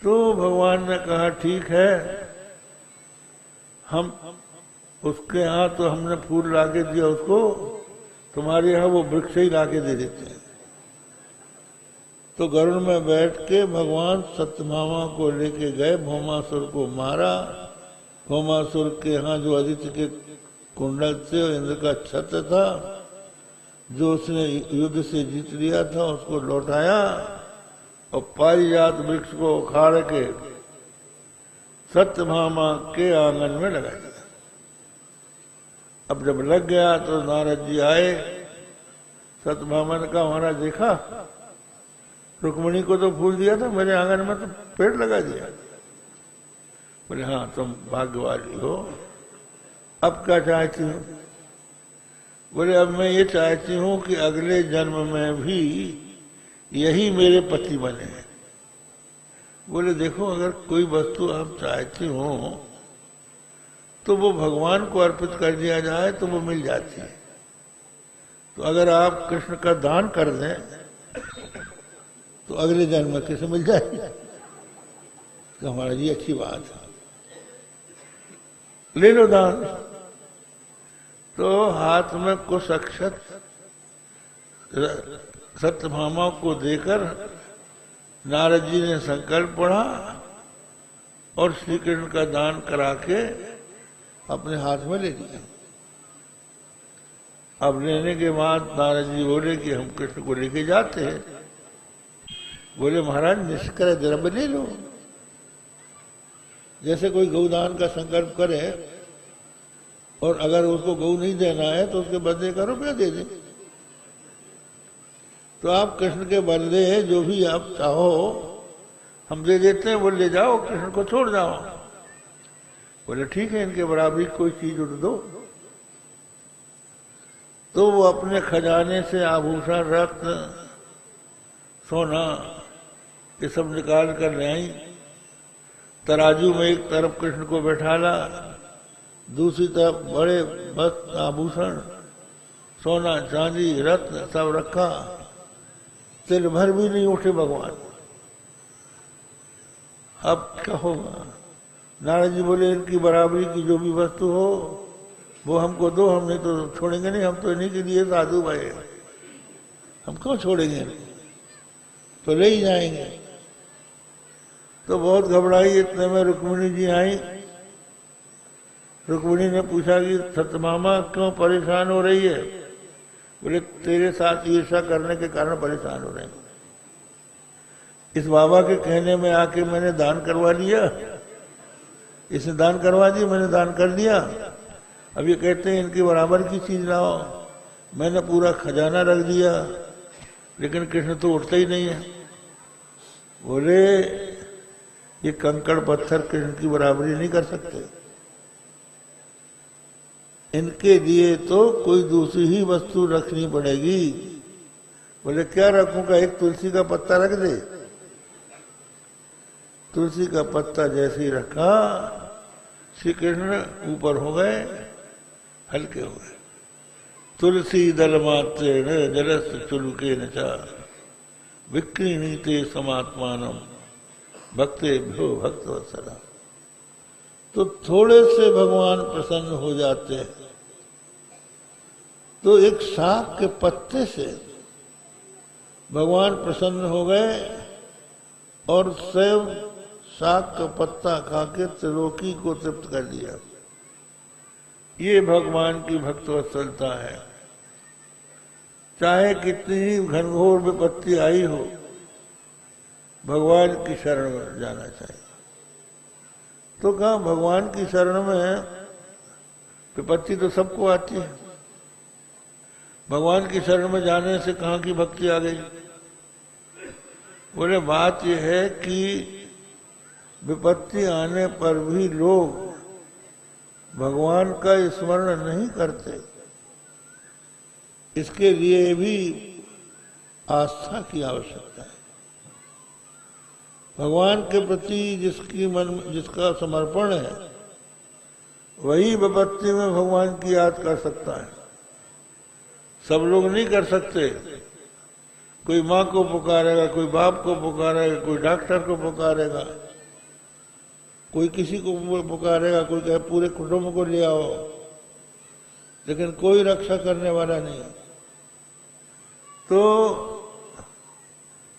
तो भगवान ने कहा ठीक है, हम उसके यहाँ तो हमने फूल लाके दिया उसको, तुम्हारे यहाँ वो वृक्ष ही लाके दे देते हैं। तो गरुड़ में बैठ के भगवान सत्यभामा को लेके गए, भौमासुर को मारा। भौमासुर के यहाँ जो आदित्य के कुंडल थे और इंद्र का छत्र था, जो उसने युद्ध से जीत लिया था, उसको लौटाया और पारिजात वृक्ष को उखाड़ के सत्यभामा के आंगन में लगा दिया। अब जब लग गया तो नारद जी आए। सत्यभामा ने कहा, महाराज देखा, रुक्मिणी को तो फूल दिया था, मेरे आंगन में तो पेड़ लगा दिया। बोले हाँ, तुम भाग्यवाली हो। अब क्या चाहती हूँ? बोले अब मैं ये चाहती हूँ कि अगले जन्म में भी यही मेरे पति बने। बोले देखो, अगर कोई वस्तु आप चाहती हो तो वो भगवान को अर्पित कर दिया जाए तो वो मिल जाती है। तो अगर आप कृष्ण का दान कर दें तो अगले जन्म में किसे मिल जाएगी? तो हमारा जी अच्छी बात है, ले लो दान। तो हाथ में कुछ अक्षत सत्यभामा को देकर नारद जी ने संकल्प पढ़ा और श्री कृष्ण का दान करा के अपने हाथ में ले लिया। अब लेने के बाद नारद जी बोले कि हम कृष्ण को लेके जाते हैं। बोले महाराज निष्क्रिय द्रव्य ले लो। जैसे कोई गौदान का संकल्प करे और अगर उसको गौ नहीं देना है तो उसके बदले का रुपया दे दे। तो आप कृष्ण के बदले जो भी आप चाहो हम दे देते हैं, वो ले जाओ, कृष्ण को छोड़ जाओ। बोले ठीक है, इनके बराबरी कोई चीज उठ दो। तो वो अपने खजाने से आभूषण, रत्न, सोना ये सब निकाल कर ले आई। तराजू में एक तरफ कृष्ण को बैठाला, दूसरी तरफ बड़े वस्त्र, आभूषण, सोना, चांदी, रत्न सब रखा। तिल भर भी नहीं उठे भगवान। अब क्या होगा? नारद जी बोले इनकी बराबरी की जो भी वस्तु हो वो हमको दो, हम नहीं तो छोड़ेंगे नहीं। हम तो इन्हीं के लिए साधु भाई, हम क्यों छोड़ेंगे? तो ले ही जाएंगे। तो बहुत घबराई। इतने में रुक्मिणी जी आई। रुक्मिणी ने पूछा कि सत्यभामा क्यों परेशान हो रही है? बोले तेरे साथ ईर्ष्या करने के कारण परेशान हो रहे हैं। इस बाबा के कहने में आके मैंने दान करवा लिया, इसने दान करवा दी, मैंने दान कर दिया। अब ये कहते हैं इनकी बराबर की चीज लाओ। मैंने पूरा खजाना रख दिया, लेकिन कृष्ण तो उठता ही नहीं है। बोले ये कंकड़ पत्थर कृष्ण की बराबरी नहीं कर सकते। इनके लिए तो कोई दूसरी ही वस्तु रखनी पड़ेगी। बोले क्या रखूंगा? एक तुलसी का पत्ता रख दे। तुलसी का पत्ता जैसे ही रखा, श्री कृष्ण ऊपर हो गए, हल्के हो गए। तुलसी दल मात्रेण जलस चुलुके न चा विक्रीणीते समात्मानम भक्ते भ्यो भक्तवत्सला। तो थोड़े से भगवान प्रसन्न हो जाते हैं। तो एक शाक के पत्ते से भगवान प्रसन्न हो गए और स्वयं शाक का पत्ता खा के त्रिलोकी को तृप्त कर दिया। ये भगवान की भक्तवत्सलता है। चाहे कितनी ही घनघोर विपत्ति आई हो, भगवान की शरण में जाना चाहिए। तो कहा भगवान की शरण में विपत्ति तो सबको आती है। भगवान की शरण में जाने से कहाँ की भक्ति आ गई? बोले बात यह है कि विपत्ति आने पर भी लोग भगवान का स्मरण नहीं करते। इसके लिए भी आस्था की आवश्यकता है। भगवान के प्रति जिसका समर्पण है, वही विपत्ति में भगवान की याद कर सकता है। सब लोग नहीं कर सकते। कोई माँ को पुकारेगा, कोई बाप को पुकारेगा, कोई डॉक्टर को पुकारेगा, कोई किसी को पुकारेगा, कोई कहे पूरे कुटुंब को ले आओ, लेकिन कोई रक्षा करने वाला नहीं। तो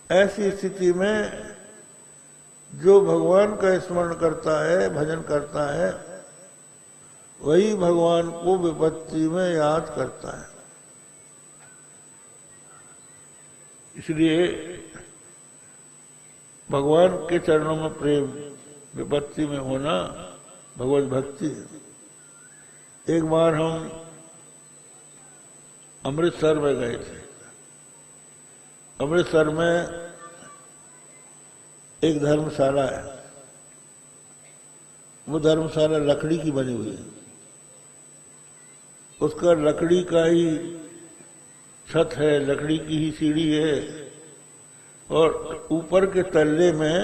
ऐसी स्थिति में जो भगवान का स्मरण करता है, भजन करता है, वही भगवान को विपत्ति में याद करता है। इसलिए भगवान के चरणों में प्रेम, विपत्ति में होना भगवत भक्ति है। एक बार हम अमृतसर में गए थे। अमृतसर में एक धर्मशाला है। वो धर्मशाला लकड़ी की बनी हुई है। उसका लकड़ी का ही छत है, लकड़ी की ही सीढ़ी है, और ऊपर के तल्ले में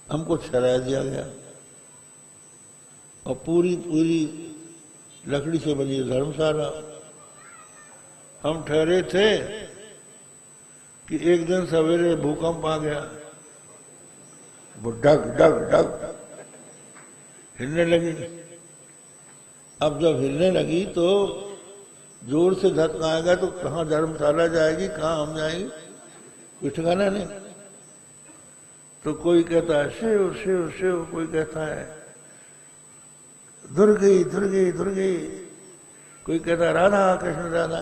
हमको ठहरा दिया गया। और पूरी लकड़ी से बनी धर्मशाला। हम ठहरे थे कि एक दिन सवेरे भूकंप आ गया। वो डग डग डग हिलने लगी। अब जब हिलने लगी तो जोर से धक्का आएगा तो कहाँ धर्मशाला जाएगी, कहाँ हम जाएंगे, कोई ठिकाना नहीं। तो कोई कहता है शिव शिव शिव, कोई कहता है दुर्गी दुर्गी दुर्गी, कोई कहता है राधा कृष्ण राधा।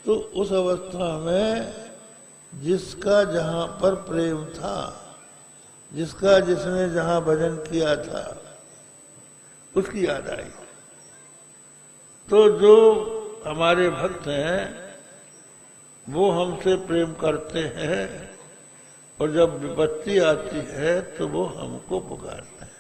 तो उस अवस्था में जिसका जहां पर प्रेम था, जिसका जिसने जहां भजन किया था, उसकी याद आई। तो जो हमारे भक्त हैं वो हमसे प्रेम करते हैं, और जब विपत्ति आती है तो वो हमको पुकारते हैं।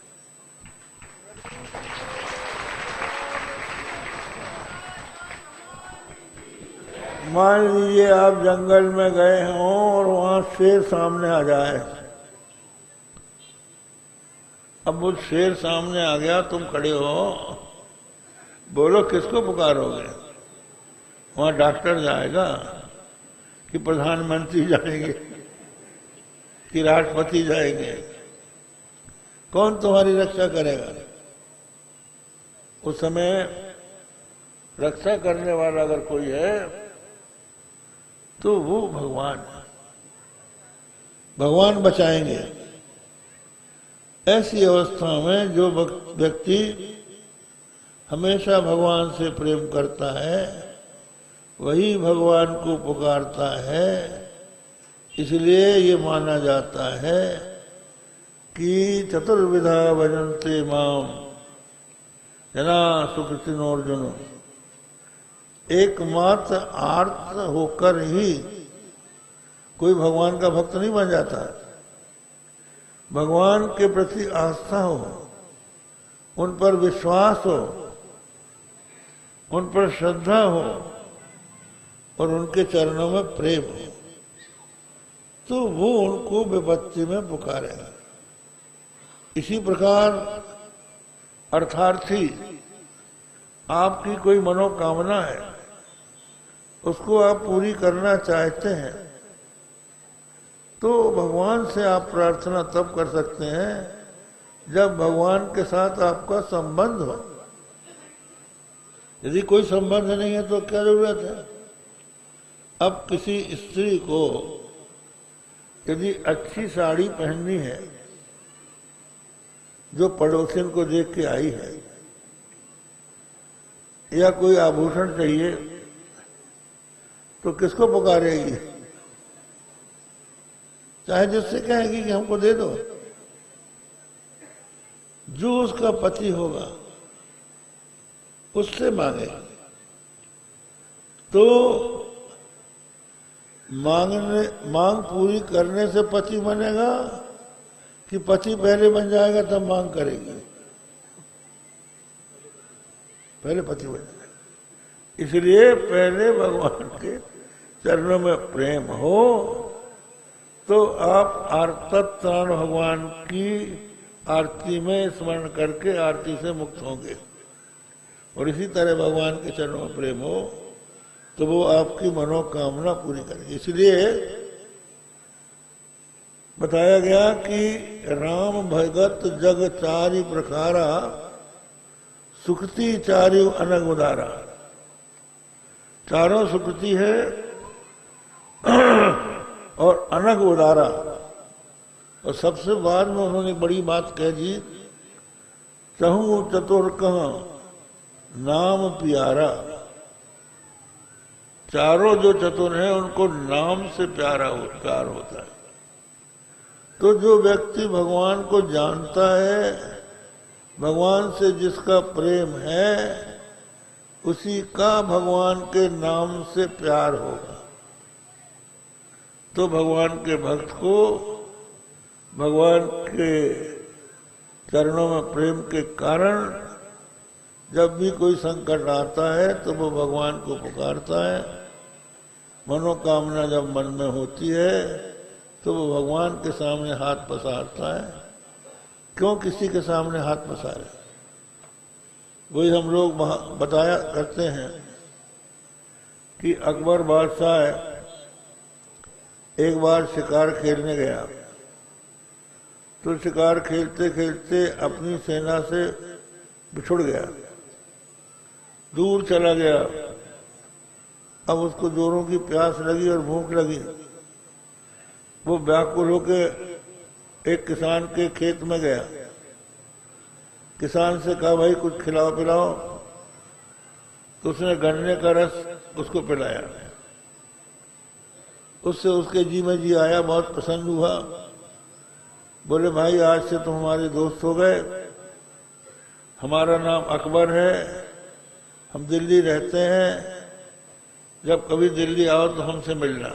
मान लीजिए आप जंगल में गए हों और वहां शेर सामने आ जाए। अब वो शेर सामने आ गया, तुम खड़े हो, बोलो किसको पुकारोगे? वहां डॉक्टर जाएगा कि प्रधानमंत्री जाएंगे कि राष्ट्रपति जाएंगे? कौन तुम्हारी रक्षा करेगा? उस समय रक्षा करने वाला अगर कोई है तो वो भगवान है। भगवान बचाएंगे। ऐसी अवस्था में जो व्यक्ति हमेशा भगवान से प्रेम करता है वही भगवान को पुकारता है। इसलिए ये माना जाता है कि चतुर्विधा भजन्ते माम जना सुकृतिनोर्जुन। एकमात्र आर्त होकर ही कोई भगवान का भक्त नहीं बन जाता। भगवान के प्रति आस्था हो, उन पर विश्वास हो, उन पर श्रद्धा हो और उनके चरणों में प्रेम हो, तो वो उनको विपत्ति में पुकारेगा। इसी प्रकार अर्थार्थी, आपकी कोई मनोकामना है, उसको आप पूरी करना चाहते हैं, तो भगवान से आप प्रार्थना तब कर सकते हैं जब भगवान के साथ आपका संबंध हो। यदि कोई संबंध नहीं है तो क्या जरूरत है? अब किसी स्त्री को यदि अच्छी साड़ी पहननी है जो पड़ोसिन को देख के आई है, या कोई आभूषण चाहिए, तो किसको पुकारेगी? चाहे जिससे कहेगी कि हमको दे दो। जो उसका पति होगा उससे मांगे। तो मांग पूरी करने से पति बनेगा कि पति पहले बन जाएगा तब मांग करेगी? पहले पति बन जाएगा। इसलिए पहले भगवान के चरणों में प्रेम हो तो आप आर्तत्राण भगवान की आरती में स्मरण करके आरती से मुक्त होंगे। और इसी तरह भगवान के चरणों में प्रेम हो तो वो आपकी मनोकामना पूरी करेगी। इसलिए बताया गया कि राम भगत जग चारि प्रकारा, सुकृति चारि अनग उदारा। चारों सुकृति है और अनग उदारा। और सबसे बाद में उन्होंने बड़ी बात कह दी, चहु चतुर कह नाम प्यारा। चारों जो चतुर हैं उनको नाम से प्यार होता है। तो जो व्यक्ति भगवान को जानता है, भगवान से जिसका प्रेम है, उसी का भगवान के नाम से प्यार होगा। तो भगवान के भक्त को भगवान के चरणों में प्रेम के कारण जब भी कोई संकट आता है तो वो भगवान को पुकारता है। मनोकामना जब मन में होती है तो वो भगवान के सामने हाथ पसारता है। क्यों किसी के सामने हाथ पसारे? वही हम लोग बताया करते हैं कि अकबर बादशाह एक बार शिकार खेलने गया, तो शिकार खेलते खेलते अपनी सेना से बिछुड़ गया, दूर चला गया। अब उसको जोरों की प्यास लगी और भूख लगी। वो व्याकुल होकर एक किसान के खेत में गया। किसान से कहा, भाई कुछ खिलाओ पिलाओ। तो उसने गन्ने का रस उसको पिलाया। उससे उसके जी में जी आया, बहुत प्रसन्न हुआ। बोले, भाई आज से तुम हमारे दोस्त हो गए। हमारा नाम अकबर है, हम दिल्ली रहते हैं, जब कभी दिल्ली आओ तो हमसे मिलना।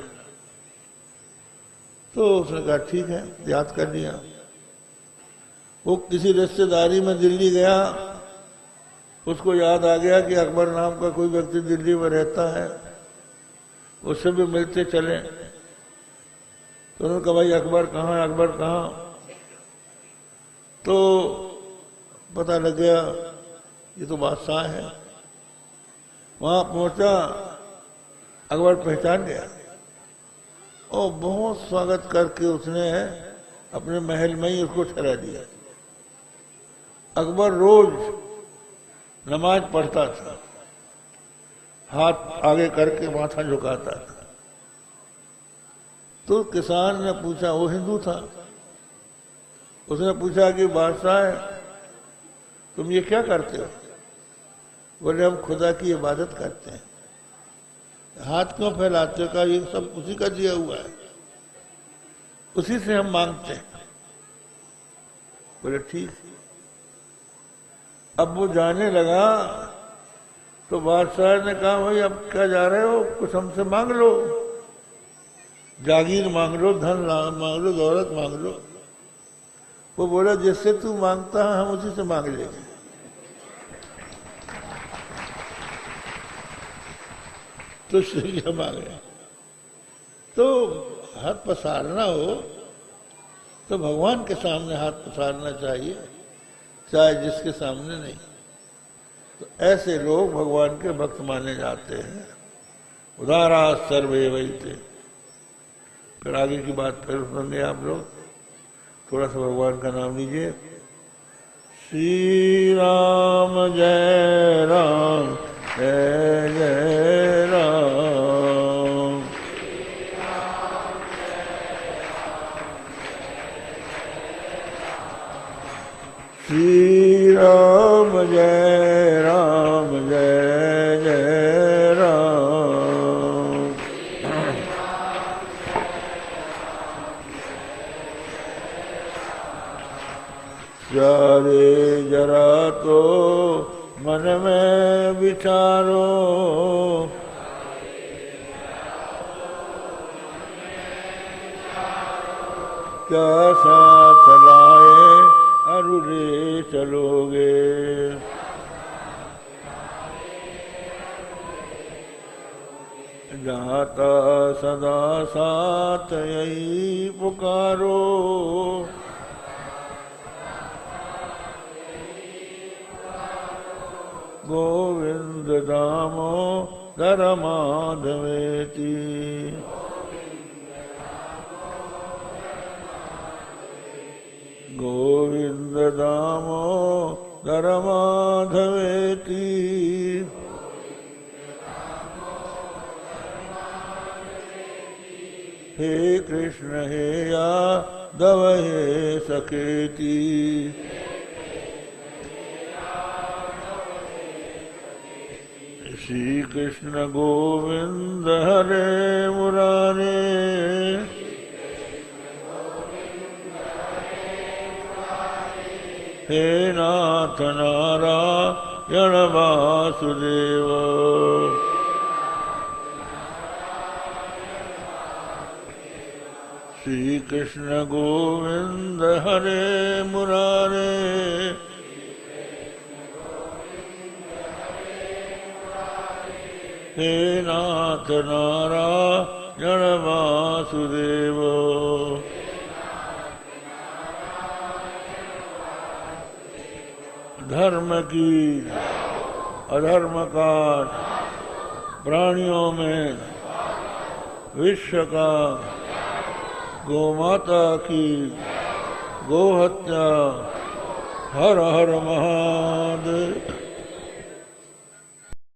तो उसने कहा ठीक है, याद कर लिया। वो किसी रिश्तेदारी में दिल्ली गया, उसको याद आ गया कि अकबर नाम का कोई व्यक्ति दिल्ली में रहता है, उससे भी मिलते चले। तो उन्होंने कहा, भाई अकबर कहाँ है, अकबर कहाँ? तो पता लग गया ये तो बादशाह है। वहां पहुंचा, अकबर पहचान गया और बहुत स्वागत करके उसने अपने महल में ही उसको ठहरा दिया। अकबर रोज नमाज पढ़ता था, हाथ आगे करके माथा झुकाता था। तो किसान ने पूछा, वो हिंदू था, उसने पूछा कि बादशाह तुम ये क्या करते हो? बोले, हम खुदा की इबादत करते हैं। हाथ क्यों फैलाते हो? कहा, ये सब उसी का दिया हुआ है, उसी से हम मांगते हैं। बोले ठीक। अब वो जाने लगा तो बादशाह ने कहा, भाई अब क्या जा रहे हो, कुछ हमसे मांग लो, जागीर मांग लो, धन मांग लो, दौलत मांग लो। वो बोला, जिससे तू मांगता है हम उसी से मांग लेंगे। तो श्री मांग गया। तो हाथ पसारना हो तो भगवान के सामने हाथ पसारना चाहिए, चाहे जिसके सामने नहीं। तो ऐसे लोग भगवान के भक्त माने जाते हैं। उदारा सर्वे वैते। फिर आगे की बात फिर सुनेंगे आप लोग। थोड़ा सा भगवान का नाम लीजिए। श्री राम जय राम जय जय राम। श्री राम जय राम जय जय राम। सारे जरा तो मन में विचारो, क्या साथ लाए अरुरे चलोगे। जाता सदा साथ यही पुकारो, गोविंद दामो धर्माधवेति। गोविंद दामोदर माधवेति। हे कृष्ण हे यादव हे सखेति। श्री कृष्ण गोविंद हरे मुरारे। हे नाथ नारायण वासुदेव। श्री कृष्ण गोविंद हरे मुरारे। हे नाथ नारायण वासुदेव। धर्म की अधर्म का प्राणियों में विश्व का गोमाता की गोहत्या। हर हर महादेव।